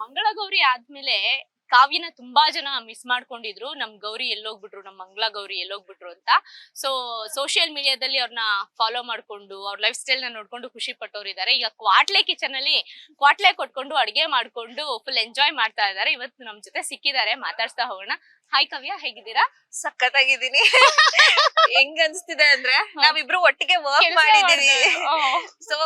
ಮಂಗಳಗೌರಿ ಆದ್ಮೇಲೆ ಕಾವ್ಯನ ತುಂಬಾ ಜನ ಮಿಸ್ ಮಾಡ್ಕೊಂಡಿದ್ರು. ನಮ್ ಗೌರಿ ಎಲ್ಲೋಗ್ಬಿಟ್ರು, ನಮ್ ಮಂಗಳ ಗೌರಿ ಎಲ್ಲೋಗ್ಬಿಟ್ರು ಅಂತ. ಸೊ ಸೋಷಿಯಲ್ ಮೀಡಿಯಾದಲ್ಲಿ ಅವ್ರನ್ನ ಫಾಲೋ ಮಾಡ್ಕೊಂಡು ಅವ್ರ ಲೈಫ್ ಸ್ಟೈಲ್ ನ ನೋಡ್ಕೊಂಡು ಖುಷಿ ಪಟ್ಟವ್ರು ಇದಾರೆ. ಈಗ ಕ್ವಾಟ್ಲೆ ಕಿಚನ್ ಅಲ್ಲಿ ಕ್ವಾಟ್ಲೆ ಕೊಟ್ಕೊಂಡು ಅಡಿಗೆ ಮಾಡ್ಕೊಂಡು ಫುಲ್ ಎಂಜಾಯ್ ಮಾಡ್ತಾ ಇದಾರೆ. ಇವತ್ತು ನಮ್ ಜೊತೆ ಸಿಕ್ಕಿದ್ದಾರೆ, ಮಾತಾಡ್ಸ್ತಾ ಹೋಗೋಣ. ಹಾಯ್ ಕಾವ್ಯ, ಹೇಗಿದ್ದೀರಾ? ಸಖತ್ತಾಗಿದ್ದೀನಿ. ಹೆಂಗ್ ಅನ್ಸ್ತಿದೆ ಅಂದ್ರೆ ನಾವಿಬ್ರು ಒಟ್ಟಿಗೆ ವರ್ಕ್ ಮಾಡಿದೀವಿ. ಸೊ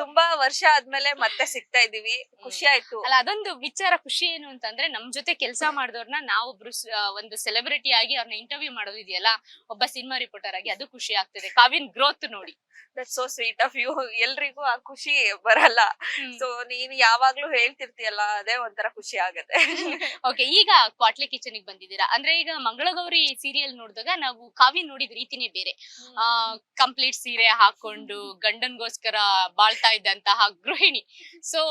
ತುಂಬಾ ವರ್ಷ ಆದ್ಮೇಲೆ ಮತ್ತೆ ಸಿಗ್ತಾ ಇದೀವಿ, ಖುಷಿ ಆಯ್ತು. ಅಲ್ಲ, ಅದೊಂದು ವಿಚಾರ ಖುಷಿ ಏನು ಅಂತಂದ್ರೆ ನಮ್ ಜೊತೆ ಕೆಲಸ ಮಾಡಿದವ್ರನ್ನ ನಾವೊಬ್ರು ಒಂದು ಸೆಲೆಬ್ರಿಟಿ ಆಗಿ ಅವ್ರನ್ನ ಇಂಟರ್ವ್ಯೂ ಮಾಡೋದಿದೆಯಲ್ಲ, ಒಬ್ಬ ಸಿನಿಮಾ ರಿಪೋರ್ಟರ್ ಆಗಿ, ಅದು ಖುಷಿ ಆಗ್ತಿದೆ. ಕಾವ್ಯನ್ ಗ್ರೋತ್ ನೋಡಿ. That's so sweet of you. ಎಲ್ರಿಗೂ ಆ ಖುಷಿ ಬರಲ್ಲ. ಸೊ ನೀನ್ ಯಾವಾಗ್ಲೂ ಹೇಳ್ತಿರ್ತೀಯಲ್ಲ, ಅದೇ ಒಂಥರ ಖುಷಿ ಆಗತ್ತೆ. ಓಕೆ, ಈಗ ಕ್ವಾಟ್ಲೆ ಕಿಚನ್ ಗೆ ಬಂದಿದ್ದೀರಾ ಅಂದ್ರೆ, ಈಗ ಮಂಗಳಗೌರಿ ಸೀರಿಯಲ್ ನೋಡಿದಾಗ ನಾವು ಕಾವ್ಯ ನೋಡಿದ ರೀತಿನೇ ಬೇರೆ. ಕಂಪ್ಲೀಟ್ ಸೀರೆ ಹಾಕೊಂಡು ಗಂಡನ್ಗೋಸ್ಕರ ಬಾಳ್ತಾ ಇದ್ದಂತಹ ಗೃಹಿಣಿ. ಸೊ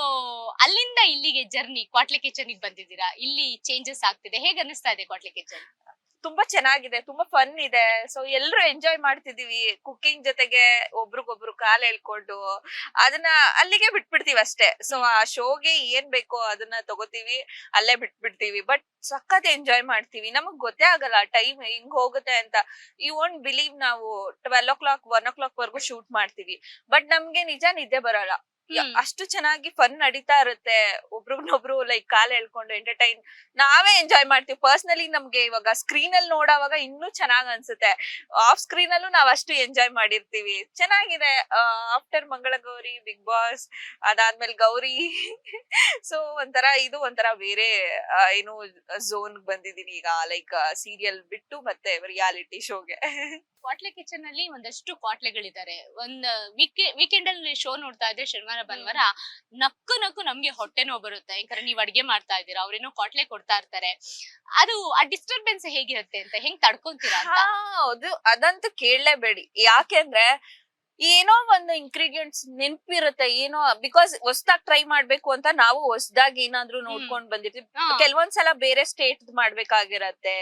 ಅಲ್ಲಿಂದ ಇಲ್ಲಿಗೆ ಜರ್ನಿ ಕ್ವಾಟ್ಲೆ ಕಿಚನ್ ಗೆ ಬಂದಿದ್ದೀರಾ, ಇಲ್ಲಿ ಚೇಂಜಸ್ ಆಗ್ತಿದೆ. ಹೇಗ್ ಅನಿಸ್ತಾ ಇದೆ ಕ್ವಾಟ್ಲೆ ಕಿಚನ್? ತುಂಬಾ ಚೆನ್ನಾಗಿದೆ, ತುಂಬಾ ಫನ್ ಇದೆ. ಸೊ ಎಲ್ರು ಎಂಜಾಯ್ ಮಾಡ್ತಿದೀವಿ. ಕುಕಿಂಗ್ ಜೊತೆಗೆ ಒಬ್ರಿಗೊಬ್ರು ಕಾಲ್ ಹೇಳ್ಕೊಂಡು ಅದನ್ನ ಅಲ್ಲಿಗೆ ಬಿಟ್ಬಿಡ್ತೀವಿ ಅಷ್ಟೇ. ಸೊ ಆ ಶೋಗೆ ಏನ್ ಬೇಕೋ ಅದನ್ನ ತಗೋತೀವಿ, ಅಲ್ಲೇ ಬಿಟ್ಬಿಡ್ತೀವಿ. ಬಟ್ ಸಖತ್ ಎಂಜಾಯ್ ಮಾಡ್ತೀವಿ. ನಮಗ್ ಗೊತ್ತೇ ಆಗಲ್ಲ ಟೈಮ್ ಹಿಂಗ್ ಹೋಗುತ್ತೆ ಅಂತ. ಯು ವೋಂಟ್ ಬಿಲೀವ್, ನಾವು 12 o'clock 1 o'clock ವರ್ಗು ಶೂಟ್ ಮಾಡ್ತೀವಿ. ಬಟ್ ನಮ್ಗೆ ನಿಜ ನಿದ್ದೆ ಬರಲ್ಲ. ಅಷ್ಟು ಚೆನ್ನಾಗಿ ಫನ್ ನಡೀತಾ ಇರುತ್ತೆ. ಒಬ್ರಿಗೊಬ್ರು ಲೈಕ್ ಕಾಲ್ ಹೇಳ್ಕೊಂಡು ಎಂಟರ್ಟೈನ್ ನಾವೇ ಎಂಜಾಯ್ ಮಾಡ್ತೀವಿ. ಪರ್ಸನಲಿ ನಮ್ಗೆ ಇವಾಗ ಸ್ಕ್ರೀನ್ ಅಲ್ಲಿ ನೋಡೋವಾಗ ಇನ್ನೂ ಚೆನ್ನಾಗ್ ಅನ್ಸುತ್ತೆ. ಆಫ್ ಸ್ಕ್ರೀನ್ ಅಲ್ಲೂ ನಾವ್ ಅಷ್ಟು ಎಂಜಾಯ್ ಮಾಡಿರ್ತೀವಿ. ಚೆನ್ನಾಗಿದೆ. ಆಫ್ಟರ್ ಮಂಗಳಗೌರಿ, ಬಿಗ್ ಬಾಸ್ ಅದಾದ್ಮೇಲೆ ಗೌರಿ. ಸೊ ಇದು ಒಂಥರ ಬೇರೆ ಏನು ಝೋನ್ ಬಂದಿದೀನಿ ಈಗ, ಲೈಕ್ ಸೀರಿಯಲ್ ಬಿಟ್ಟು ಮತ್ತೆ ರಿಯಾಲಿಟಿ ಶೋಗೆ. ಕ್ವಾಟ್ಲೆ ಕಿಚನ್ ಅಲ್ಲಿ ಒಂದಷ್ಟು ಕ್ವಾಟ್ಲೆಗಳಿದ್ದಾರೆ. ಒಂದ್ ವೀಕೆಂಡ್ ಅಲ್ಲಿ ಶೋ ನೋಡ್ತಾ ಇದ್ರೆ ಶನಿವಾರ ಭಾನುವಾರ ನಕ್ಕು ನಕ್ಕು ನಮ್ಗೆ ಹೊಟ್ಟೆ ನೋವು ಬರುತ್ತೆ. ಯಾಕಂದ್ರೆ ನೀವ್ ಅಡ್ಗೆ ಮಾಡ್ತಾ ಇದ್ದೀರಾ, ಅವ್ರೇನೋ ಕ್ವಾಟ್ಲೆ ಕೊಡ್ತಾ ಇರ್ತಾರೆ. ಅದು ಆ ಡಿಸ್ಟರ್ಬೆನ್ಸ್ ಹೇಗಿರುತ್ತೆ ಅಂತ, ಹೆಂಗ್ ತಡ್ಕೊಂತೀರಾ ಅಂತ? ಅದಂತೂ ಕೇಳಲೇಬೇಡಿ. ಯಾಕೆಂದ್ರೆ ಏನೋ ಒಂದು ಇಂಗ್ರೀಡಿಯೆಂಟ್ಸ್ ನೆನ್ಪಿರುತ್ತೆ. ಏನೋ ಬಿಕಾಸ್ ಹೊಸ್ದಾಗ್ ಟ್ರೈ ಮಾಡ್ಬೇಕು ಅಂತ ನಾವು ಹೊಸ್ದಾಗಿ ಏನಾದ್ರು ನೋಡ್ಕೊಂಡ್ ಬಂದಿರ್ತೀವಿ. ಕೆಲವೊಂದ್ಸಲ ಬೇರೆ ಸ್ಟೇಟ್ ಮಾಡ್ಬೇಕಾಗಿರತ್ತೆ,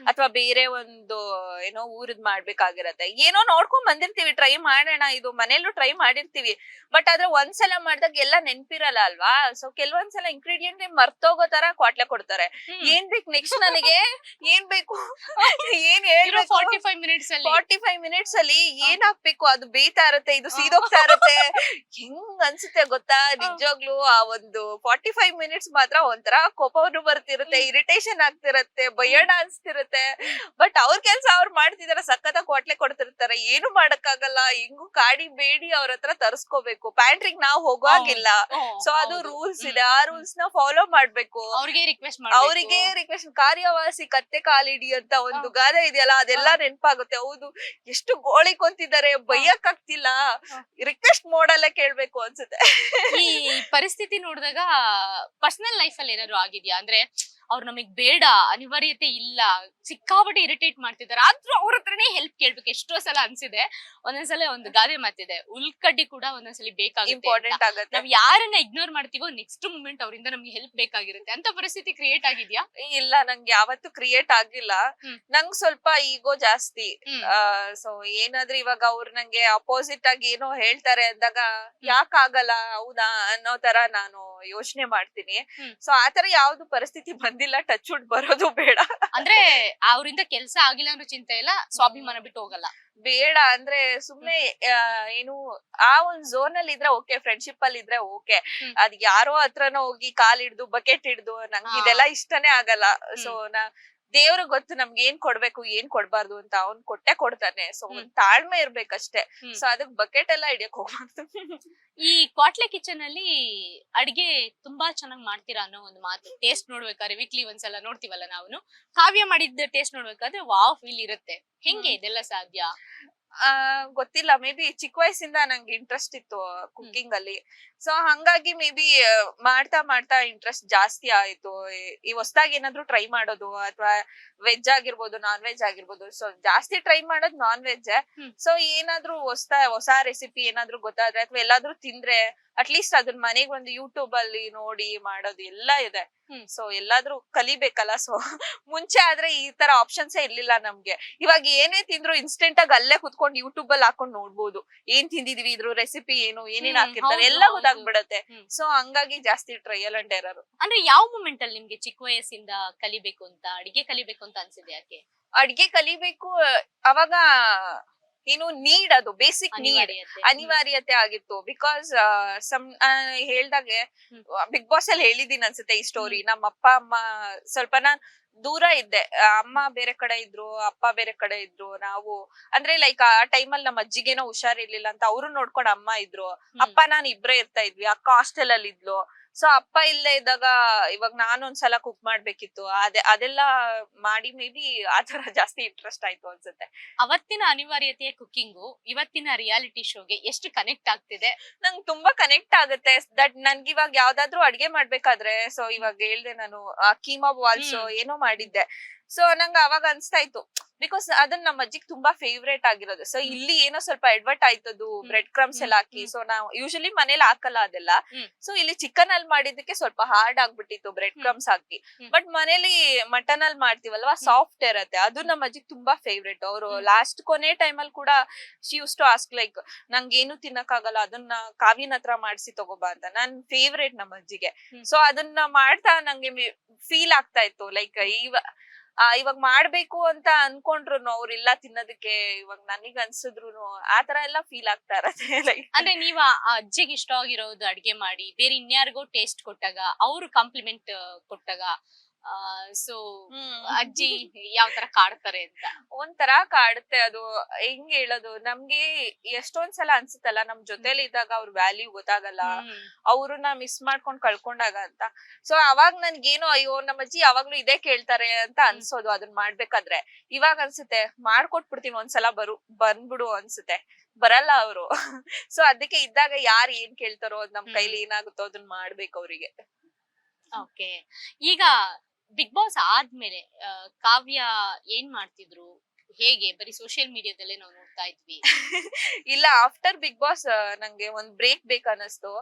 ಅಥವಾ ಬೇರೆ ಒಂದು ಏನೋ ಊರದ್ ಮಾಡ್ಬೇಕಾಗಿರತ್ತೆ. ಏನೋ ನೋಡ್ಕೊಂಡ್ ಬಂದಿರ್ತೀವಿ, ಟ್ರೈ ಮಾಡೋಣ, ಇದು ಮನೇಲೂ ಟ್ರೈ ಮಾಡಿರ್ತೀವಿ. ಬಟ್ ಆದ್ರೆ ಒಂದ್ಸಲ ಮಾಡ್ದಾಗ ಎಲ್ಲ ನೆನ್ಪಿರಲ್ಲ ಅಲ್ವಾ. ಸೊ ಕೆಲವೊಂದ್ಸಲ ಇಂಗ್ರೀಡಿಯೆಂಟ್ ಮರ್ತೋಗೋ ತರ ಕ್ವಾಟ್ಲೆ ಕೊಡ್ತಾರೆ. ಏನ್ ಬೇಕು ನೆಕ್ಸ್ಟ್ ನನಗೆ, ಏನ್ ಬೇಕು, ಏನ್ ಹೇಳ್ಬೇಕು, 45 minutes ಅಲ್ಲಿ ಏನ್ ಹಾಕ್ಬೇಕು, ಅದು ಬೇಯ್ತಾ ಇರುತ್ತೆ, ಇದು ಸೀದೋಗ್ತಾ ಇರುತ್ತೆ. ಹೆಂಗ್ ಅನ್ಸುತ್ತೆ ಗೊತ್ತಾ ನಿಜವಾಗ್ಲೂ. ಆ ಒಂದು 45 minutes ಮಾತ್ರ ಒಂಥರ ಕೋಪವನ್ನು ಬರ್ತಿರುತ್ತೆ, ಇರಿಟೇಷನ್ ಆಗ್ತಿರತ್ತೆ, ಭಯಣ ಅನ್ಸ್ತಿರುತ್ತೆ. ಬಟ್ ಅವ್ರ ಕೆಲ್ಸ ಅವ್ರು ಮಾಡ್ತಿದಾರೆ, ಸಖತ್ತ ಕ್ವಾಟ್ಲೆ ಕೊಡ್ತಿರ್ತಾರೆ. ಏನು ಮಾಡಕ್ಕಾಗಲ್ಲ. ಹೆಂಗು ಕಾಡಿ ಬೇಡಿ ಅವ್ರ ಹತ್ರ ತರ್ಸ್ಕೋಬೇಕು. ಪ್ಯಾಂಟ್ರಿಗೆ ನಾವ್ ಹೋಗೋಗಿಲ್ಲ. ಸೊ ಅದು ರೂಲ್ಸ್ ಇದೆ, ಆ ರೂಲ್ಸ್ ನ ಫಾಲೋ ಮಾಡ್ಬೇಕು. ಅವ್ರಿಗೆ ರಿಕ್ವೆಸ್ಟ್ ಕಾರ್ಯವಾಸಿ ಕತ್ತೆ ಕಾಲಿಡಿ ಅಂತ ಒಂದು ಗಾದೆ ಇದೆಯಲ್ಲ, ಅದೆಲ್ಲ ನೆನ್ಪಾಗುತ್ತೆ. ಹೌದು, ಎಷ್ಟು ಗೋಳಿಕೊಂತಿದ್ದಾರೆ, ಬೈಯಕ್ ಆಗ್ತಿಲ್ಲ. ರಿಕ್ವೆಸ್ಟ್ ಮೋಡಲ್ಲೇ ಕೇಳ್ಬೇಕು ಅನ್ಸುತ್ತೆ. ಈ ಪರಿಸ್ಥಿತಿ ನೋಡಿದಾಗ ಪರ್ಸನಲ್ ಲೈಫ್ ಅಲ್ಲಿ ಏನಾದ್ರು ಆಗಿದ್ಯಾ? ಅಂದ್ರೆ ಅವ್ರು ನಮಗ್ ಬೇಡ, ಅನಿವಾರ್ಯತೆ ಇಲ್ಲ, ಸಿಕ್ಕಾಪಟ್ಟೆ ಇರಿಟೇಟ್ ಮಾಡ್ತಿದಾರೆ, ಆದ್ರೂ ಅವ್ರ ಹತ್ರನೇ ಹೆಲ್ಪ್ ಕೇಳ್ಬೇಕು. ಎಷ್ಟೋ ಸಲ ಅನ್ಸಿದೆ. ಒಂದೊಂದ್ಸಲ ಒಂದು ಗಾದೆ ಮಾತಿದೆ, ಉಳ್ಕಡ್ಡಿ ಕೂಡ ಒಂದೊಂದ್ಸಲಿ ಬೇಕಾಗುತ್ತೆ. ನಾವ್ ಯಾರನ್ನ ಇಗ್ನೋರ್ ಮಾಡ್ತೀವೋ ನೆಕ್ಸ್ಟ್ ಮೂಮೆಂಟ್ ಅವರಿಂದ ನಮ್ಗೆ ಹೆಲ್ಪ್ ಬೇಕಾಗಿರುತ್ತೆ. ಅಂತ ಪರಿಸ್ಥಿತಿ ಕ್ರಿಯೇಟ್ ಆಗಿದ್ಯಾ? ಇಲ್ಲ, ನಂಗೆ ಯಾವತ್ತೂ ಕ್ರಿಯೇಟ್ ಆಗಿಲ್ಲ. ನಂಗ್ ಸ್ವಲ್ಪ ಈಗೋ ಜಾಸ್ತಿ. ಸೊ ಏನಾದ್ರೂ ಇವಾಗ ಅವ್ರು ನಂಗೆ ಅಪೋಸಿಟ್ ಆಗಿ ಏನೋ ಹೇಳ್ತಾರೆ ಅಂದಾಗ ಯಾಕಾಗಲ್ಲ, ಹೌದಾ ಅನ್ನೋ ತರ ನಾನು ಯೋಚನೆ ಮಾಡ್ತೀನಿ. ಸೊ ಆತರ ಯಾವ್ದು ಪರಿಸ್ಥಿತಿ ಬಂದಿಲ್ಲ, ಟಚ್ ವುಡ್ ಬರೋದು ಬೇಡ. ಅಂದ್ರೆ ಅವ್ರಿಂದ ಕೆಲ್ಸ ಆಗಿಲ್ಲ ಅನ್ನೋ ಚಿಂತೆ ಇಲ್ಲ, ಸ್ವಾಭಿಮಾನ ಬಿಟ್ಟು ಹೋಗಲ್ಲ. ಬೇಡ ಅಂದ್ರೆ ಸುಮ್ನೆ ಏನು ಆ ಒಂದ್ ಝೋನ್ ಅಲ್ಲಿ ಇದ್ರೆ ಓಕೆ, ಫ್ರೆಂಡ್ಶಿಪ್ ಅಲ್ಲಿ ಇದ್ರೆ ಓಕೆ. ಅದ್ ಯಾರೋ ಹತ್ರನೋ ಹೋಗಿ ಕಾಲ್ ಹಿಡ್ದು ಬಕೆಟ್ ಹಿಡ್ದು ನಂಗೆ ಇದೆಲ್ಲ ಇಷ್ಟನೇ ಆಗಲ್ಲ. ಸೊ ದೇವ್ರು ಗೊತ್ತು ನಮ್ಗೆ ಏನ್ ಕೊಡ್ಬೇಕು ಏನ್ ಕೊಡ್ಬಾರ್ದು ಅಂತ. ಅವ್ನ್ ಕೊಟ್ಟೆ ಕೊಡ್ತಾನೆ. ಸೊ ಒಂದ್ ತಾಳ್ಮೆ ಇರ್ಬೇಕಷ್ಟೇ. ಸೊ ಅದಕ್ ಬಕೆಟ್ ಎಲ್ಲ ಹಿಡಿಯಕ್ ಹೋಗ್ಬಾರ್ದು. ಈ ಕ್ವಾಟ್ಲೆ ಕಿಚನ್ ಅಲ್ಲಿ ಅಡ್ಗೆ ತುಂಬಾ ಚೆನ್ನಾಗ್ ಮಾಡ್ತೀರಾ ಅನ್ನೋ ಒಂದು ಮಾತು. ಟೇಸ್ಟ್ ನೋಡ್ಬೇಕಾದ್ರೆ ವೀಕ್ಲಿ ಒಂದ್ಸಲ ನೋಡ್ತೀವಲ್ಲ ನಾವು, ಕಾವ್ಯ ಮಾಡಿದ ಟೇಸ್ಟ್ ನೋಡ್ಬೇಕಾದ್ರೆ ವಾವ್ ಫೀಲ್ ಇರುತ್ತೆ. ಹೆಂಗೆ ಇದೆಲ್ಲ ಸಾಧ್ಯ? ಗೊತ್ತಿಲ್ಲ, ಮೇ ಬಿ ಚಿಕ್ಕ ವಯಸ್ಸಿಂದ ನಂಗೆ ಇಂಟ್ರೆಸ್ಟ್ ಇತ್ತು ಕುಕಿಂಗ್ ಅಲ್ಲಿ. ಸೊ ಹಂಗಾಗಿ ಮೇ ಬಿ ಮಾಡ್ತಾ ಮಾಡ್ತಾ ಇಂಟ್ರೆಸ್ಟ್ ಜಾಸ್ತಿ ಆಯ್ತು. ಈ ಹೊಸದಾಗಿ ಏನಾದ್ರು ಟ್ರೈ ಮಾಡೋದು, ಅಥವಾ ವೆಜ್ ಆಗಿರ್ಬೋದು, ನಾನ್ ವೆಜ್ ಆಗಿರ್ಬೋದು. ಸೊ ಜಾಸ್ತಿ ಟ್ರೈ ಮಾಡೋದು ನಾನ್ ವೆಜ್. ಸೊ ಏನಾದ್ರು ಹೊಸ ರೆಸಿಪಿ ಏನಾದ್ರು ಗೊತ್ತಾದ್ರೆ, ಅಥವಾ ಎಲ್ಲಾದ್ರೂ ತಿಂದ್ರೆ ಅಟ್ಲೀಸ್ಟ್ ಅದನ್ನ ಮನೆಗ್ ಒಂದು ಯೂಟ್ಯೂಬ್ ಅಲ್ಲಿ ನೋಡಿ ಮಾಡೋದು ಎಲ್ಲ ಇದೆ. ಹ್ಮ್. ಸೊ ಎಲ್ಲಾದ್ರೂ ಕಲಿಬೇಕಲ್ಲ. ಸೊ ಮುಂಚೆ ಆದ್ರೆ ಈ ತರ ಆಪ್ಷನ್ಸ್ ಇರ್ಲಿಲ್ಲ ನಮ್ಗೆ. ಇವಾಗ ಏನೇ ತಿಂದ್ರು ಇನ್ಸ್ಟೆಂಟ್ ಆಗಿ ಅಲ್ಲೇ ಕುತ್ಕೊಂಡು ಯೂಟ್ಯೂಬ್ ಅಲ್ಲಿ ಹಾಕೊಂಡ್ ನೋಡ್ಬೋದು, ಏನ್ ತಿಂದಿದೀವಿ, ಇದ್ರ ರೆಸಿಪಿ ಏನು, ಏನೇನ್ ಹಾಕಿರ್ತಾರೆ ಹೌದು, ಎಲ್ಲ ಹೌದು. ಗೊತ್ತಾಗ್ಬಿಡತ್ತೆ. ಹ್ಮ್. ಸೊ ಹಂಗಾಗಿ ಜಾಸ್ತಿ ಟ್ರಯಲ್ ಅಂಡ್ ಎರರ್. ಅಂದ್ರೆ ಯಾವ ಮೂಮೆಂಟ್ ಅಲ್ಲಿ ನಿಮ್ಗೆ ಚಿಕ್ಕ ವಯಸ್ಸಿಂದ ಕಲಿಬೇಕು ಅಂತ, ಅಡಿಗೆ ಕಲಿಬೇಕು ಅಂತ ಅನ್ಸಿದೆ? ಯಾಕೆ? ಅಡ್ಗೆ ಕಲಿಬೇಕು ಅವಾಗ ಏನು ನೀಡ್, ಅದು ಬೇಸಿಕ್ ನೀಡ್, ಅನಿವಾರ್ಯತೆ. ಅನಿವಾರ್ಯತೆ ಆಗಿತ್ತು. ಬಿಕಾಸ್ ಹೇಳ್ದಾಗೆ ಹ್ಮ್. ಬಿಗ್ ಬಾಸ್ ಅಲ್ಲಿ ಹೇಳಿದೀನಿ ಅನ್ಸುತ್ತೆ ಈ ಸ್ಟೋರಿ. ನಮ್ಮ ಅಪ್ಪ ಅಮ್ಮ ಸ್ವಲ್ಪ ನಾನ್ ದೂರ ಇದ್ದೆ. ಅಮ್ಮ ಬೇರೆ ಕಡೆ ಇದ್ರು, ಅಪ್ಪ ಬೇರೆ ಕಡೆ ಇದ್ರು. ನಾವು ಅಂದ್ರೆ ಲೈಕ್ ಆ ಟೈಮಲ್ಲಿ ನಮ್ಮ ಅಜ್ಜಿಗೇನೋ ಹುಷಾರಿರ್ಲಿಲ್ಲ ಅಂತ ಅವ್ರು ನೋಡ್ಕೊಂಡ್ ಅಮ್ಮ ಇದ್ರು. ಅಪ್ಪ ನಾನ್ ಇಬ್ರೇ ಇರ್ತಾ ಇದ್ವಿ. ಅಕ್ಕ ಹಾಸ್ಟೆಲ್ ಅಲ್ಲಿ ಇದ್ಲು. ಸೊ ಅಪ್ಪ ಇಲ್ಲೇ ಇದ್ದಾಗ ಇವಾಗ ನಾನು ಒಂದ್ಸಲ ಕುಕ್ ಮಾಡ್ಬೇಕಿತ್ತು. ಅದೆಲ್ಲ ಮಾಡಿ ಮೇ ಬಿ ಆತರ ಜಾಸ್ತಿ ಇಂಟ್ರೆಸ್ಟ್ ಆಯ್ತು ಅನ್ಸುತ್ತೆ. ಅವತ್ತಿನ ಅನಿವಾರ್ಯತೆಯ ಕುಕಿಂಗು ಇವತ್ತಿನ ರಿಯಾಲಿಟಿ ಶೋಗೆ ಎಷ್ಟು ಕನೆಕ್ಟ್ ಆಗ್ತಿದೆ? ನಂಗೆ ತುಂಬಾ ಕನೆಕ್ಟ್ ಆಗುತ್ತೆ. ದಟ್ ನನ್ಗೆ ಇವಾಗ ಯಾವ್ದಾದ್ರು ಅಡ್ಗೆ ಮಾಡ್ಬೇಕಾದ್ರೆ, ಸೊ ಇವಾಗ ಹೇಳ್ದೆ ನಾನು ಕೀಮಾ ಬಾಲ್ಸ್ ಏನೋ ಮಾಡಿದ್ದೆ. ಸೊ ನಂಗೆ ಅವಾಗ ಅನ್ಸ್ತಾ ಇತ್ತು, ಬಿಕಾಸ್ ಅದನ್ನ ನಮ್ಮ ಅಜ್ಜಿಗ್ ತುಂಬಾ ಫೇವ್ರೇಟ್ ಆಗಿರೋದು. ಸೊ ಇಲ್ಲಿ ಏನೋ ಸ್ವಲ್ಪ ಎಡ್ವರ್ಟ್ ಆಯ್ತದು, ಬ್ರೆಡ್ ಕ್ರಮ್ಸ್ ಎಲ್ಲ ಹಾಕಿ. ಸೊ ನಾವು ಯೂಶಲಿ ಮನೇಲಿ ಹಾಕಲ್ಲ ಅದೆಲ್ಲ. ಸೊ ಇಲ್ಲಿ ಚಿಕನ್ ಅಲ್ಲಿ ಮಾಡಿದಕ್ಕೆ ಸ್ವಲ್ಪ ಹಾರ್ಡ್ ಆಗ್ಬಿಟ್ಟಿತ್ತು ಬ್ರೆಡ್ ಕ್ರಮ್ಸ್ ಹಾಕಿ. ಬಟ್ ಮನೇಲಿ ಮಟನ್ ಅಲ್ಲಿ ಮಾಡ್ತೀವಲ್ವಾ, ಸಾಫ್ಟ್ ಇರತ್ತೆ. ಅದು ನಮ್ಮ ಅಜ್ಜಿಗ್ ತುಂಬಾ ಫೇವ್ರೇಟ್. ಅವರು ಲಾಸ್ಟ್ ಕೊನೆ ಟೈಮ್ ಅಲ್ಲಿ ಕೂಡ she used to ask like, ನಂಗೇನು ತಿನ್ನಕ್ಕಾಗಲ್ಲ, ಅದನ್ನ ಕಾವ್ಯನ ಹತ್ರ ಮಾಡಿಸಿ ತಗೋಬಾ ಅಂತ. ನನ್ ಫೇವ್ರೇಟ್ ನಮ್ಮ ಅಜ್ಜಿಗೆ. ಸೊ ಅದನ್ನ ಮಾಡ್ತಾ ನಂಗೆ ಫೀಲ್ ಆಗ್ತಾ ಇತ್ತು ಲೈಕ್ ಇವಾಗ ಮಾಡ್ಬೇಕು ಅಂತ ಅನ್ಕೊಂಡ್ರು ಅವ್ರಿಲ್ಲ ತಿನ್ನೋದಕ್ಕೆ, ಇವಾಗ ನನಗ್ ಅನ್ಸಿದ್ರು ಆತರ ಎಲ್ಲ ಫೀಲ್ ಆಗ್ತಾ ಇರತ್ತೆ. ಲೈಕ್ ಅಂದ್ರೆ ನೀವ್ ಆ ಅಜ್ಜಿಗೆ ಇಷ್ಟ ಆಗಿರೋದು ಅಡ್ಗೆ ಮಾಡಿ ಬೇರೆ ಇನ್ಯಾರಿಗೋ ಟೇಸ್ಟ್ ಕೊಟ್ಟಾಗ, ಅವ್ರು ಕಾಂಪ್ಲಿಮೆಂಟ್ ಕೊಟ್ಟಾಗ, ಸೊ ಅಜ್ಜಿ ಯಾವ ತರ ಕಾಡ್ತಾರೆ ಅಂತ ಒಂಥರ ಕಾಡುತ್ತೆ. ಅದು ಹೆಂಗ್ ಹೇಳೋದು, ನಮ್ಗೆ ಎಷ್ಟೊಂದ್ಸಲ ಅನ್ಸುತ್ತಲ್ಲ ನಮ್ ಜೊತೆಲಿ ಇದ್ದಾಗ ಅವ್ರ ವ್ಯಾಲ್ಯೂ ಗೊತ್ತಾಗಲ್ಲ, ಅವ್ರನ್ನ ಮಿಸ್ ಮಾಡ್ಕೊಂಡ್ ಕಳ್ಕೊಂಡಾಗ ಅಂತ. ಸೊ ಅವಾಗ ನನ್ಗೇನೋ ಅಯ್ಯೋ ನಮ್ಮ ಅಜ್ಜಿ ಯಾವಾಗ್ಲೂ ಇದೇ ಕೇಳ್ತಾರೆ ಅಂತ ಅನ್ಸೋದು ಅದನ್ನ ಮಾಡ್ಬೇಕಾದ್ರೆ. ಇವಾಗ ಅನ್ಸುತ್ತೆ ಮಾಡ್ಕೊಟ್ಬಿಡ್ತೀನಿ ಒಂದ್ಸಲ, ಬಂದ್ಬಿಡು ಅನ್ಸುತ್ತೆ. ಬರಲ್ಲ ಅವರು. ಸೊ ಅದಕ್ಕೆ ಇದ್ದಾಗ ಯಾರು ಏನ್ ಕೇಳ್ತಾರೋ ಅದ್ ನಮ್ ಕೈಲಿ ಏನಾಗುತ್ತೋ ಅದನ್ನ ಮಾಡ್ಬೇಕು ಅವ್ರಿಗೆ. ಓಕೆ. ಈಗ ಬಿಗ್ ಬಾಸ್ ಆದ್ಮೇಲೆ ಕಾವ್ಯ ಏನ್ ಮಾಡ್ತಿದ್ರು, ಹೇಗೆ? ಬರೀ ಸೋಷಿಯಲ್ ಮೀಡಿಯಾದಲ್ಲೇ ನಾವು ನೋಡ್ತಾ ಇದ್ವಿ. ಇಲ್ಲ, ಆಫ್ಟರ್ ಬಿಗ್ ಬಾಸ್ ನಂಗೆ ಒಂದ್ ಬ್ರೇಕ್ ಬೇಕನ್ನಿಸ್ತು.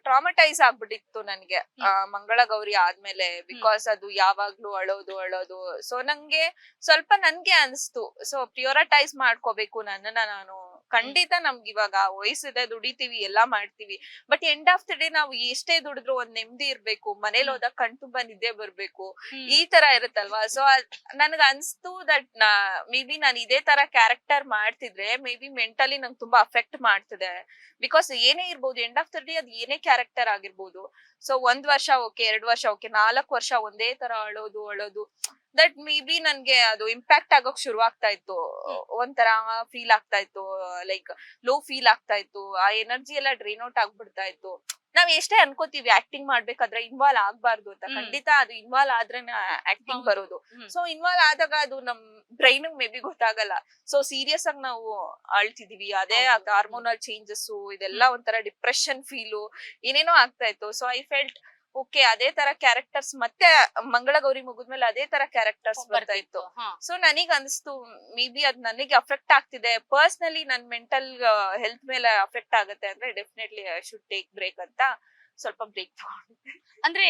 ಟ್ರಾಮಟೈಸ್ ಆಗ್ಬಿಟ್ಟಿತ್ತು ನನ್ಗೆ ಮಂಗಳ ಗೌರಿ ಆದ್ಮೇಲೆ. ಬಿಕಾಸ್ ಅದು ಯಾವಾಗ್ಲೂ ಅಳೋದು. ಸೊ ನಂಗೆ ಸ್ವಲ್ಪ ನನ್ಗೆ ಅನ್ಸ್ತು, ಸೊ ಪ್ರಿಯೋರಿಟೈಸ್ ಮಾಡ್ಕೋಬೇಕು ನನ್ನನ್ನ ನಾನು. ಖಂಡಿತ ನಮ್ಗೆ ಇವಾಗ ವಯಸ್ಸಿದೆ, ದುಡಿತೀವಿ, ಎಲ್ಲಾ ಮಾಡ್ತೀವಿ. But end of the day ನಾವು ಎಷ್ಟೇ ದುಡಿದ್ರು ಒಂದ್ ನೆಮ್ಮದಿ ಇರ್ಬೇಕು, ಮನೇಲಿ ಹೋದಾಗ ಕಣ್ ತುಂಬಾ ನಿದ್ದೆ ಬರ್ಬೇಕು, ಈ ತರ ಇರುತ್ತಲ್ವಾ. ಸೊ ನನ್ಗ ಅನ್ಸ್ತು ದಟ್ ಮೇ ಬಿ ನಾನು ಇದೇ ತರ ಕ್ಯಾರೆಕ್ಟರ್ ಮಾಡ್ತಿದ್ರೆ ಮೇ ಬಿ ಮೆಂಟಲಿ ನಂಗೆ ತುಂಬಾ ಅಫೆಕ್ಟ್ ಮಾಡ್ತಿದೆ. ಬಿಕಾಸ್ ಏನೇ ಇರ್ಬೋದು, ಎಂಡ್ ಆಫ್ ದ ಡೇ ಅದ್ ಏನೇ ಕ್ಯಾರೆಕ್ಟರ್ ಆಗಿರ್ಬೋದು. ಸೊ 1 ವರ್ಷ ಓಕೆ, 2 ವರ್ಷ ಓಕೆ, 4 ವರ್ಷ ಒಂದೇ ತರ ಅಳೋದು ದಟ್ ಮೇ ಬಿ ನನ್ಗೆ ಅದು ಇಂಪ್ಯಾಕ್ಟ್ ಆಗೋಕ್ ಶುರು ಆಗ್ತಾ ಇತ್ತು. ಒಂಥರ ಫೀಲ್ ಆಗ್ತಾ ಇತ್ತು, ಲೈಕ್ ಲೋ ಫೀಲ್ ಆಗ್ತಾ ಇತ್ತು. ಆ ಎನರ್ಜಿ ಎಲ್ಲ ಡ್ರೈನ್ ಔಟ್ ಆಗ್ಬಿಡ್ತಾ ಇತ್ತು. ನಾವ್ ಎಷ್ಟೇ ಅನ್ಕೋತೀವಿ ಆಕ್ಟಿಂಗ್ ಮಾಡ್ಬೇಕಾದ್ರೆ ಇನ್ವಾಲ್ವ್ ಆಗ್ಬಾರ್ದು ಅಂತ, ಖಂಡಿತ ಅದು ಇನ್ವಾಲ್ವ್ ಆದ್ರೇನೆ ಆಕ್ಟಿಂಗ್ ಬರೋದು. ಸೊ ಇನ್ವಾಲ್ವ್ ಆದಾಗ ಅದು ನಮ್ ಬ್ರೈನ್ ಮೇ ಬಿ ಗೊತ್ತಾಗಲ್ಲ. ಸೊ ಸೀರಿಯಸ್ ಆಗಿ ನಾವು ಅಳ್ತಿದೀವಿ, ಅದೇ ಹಾರ್ಮೋನಲ್ ಚೇಂಜಸ್, ಇದೆಲ್ಲ ಒಂಥರ ಡಿಪ್ರೆಷನ್ ಫೀಲು ಏನೇನೋ ಆಗ್ತಾ ಇತ್ತು. ಸೊ ಐ ಫೆಲ್ಟ್ ಓಕೆ, ಅದೇ ತರ ಕ್ಯಾರೆಕ್ಟರ್ಸ್ ಮತ್ತೆ ಮಂಗಳ ಗೌರಿ ಮುಗಿದ್ಮೇಲೆ ಅದೇ ತರ ಕ್ಯಾರೆಕ್ಟರ್ಸ್ ಬರ್ತಾ ಇತ್ತು. ಸೊ ನನಗ್ ಅನ್ಸ್ತು ಮೇ ಬಿ ಅದ್ ನನಗೆ ಅಫೆಕ್ಟ್ ಆಗ್ತಿದೆ ಪರ್ಸನಲಿ, ನನ್ ಮೆಂಟಲ್ ಹೆಲ್ತ್ ಮೇಲೆ ಅಫೆಕ್ಟ್ ಆಗುತ್ತೆ ಅಂದ್ರೆ definitely I should take break ಅಂತ ಸ್ವಲ್ಪ ಬ್ರೇಕ್ ತಗೊಂಡಿದ್ದೆ. ಅಂದ್ರೆ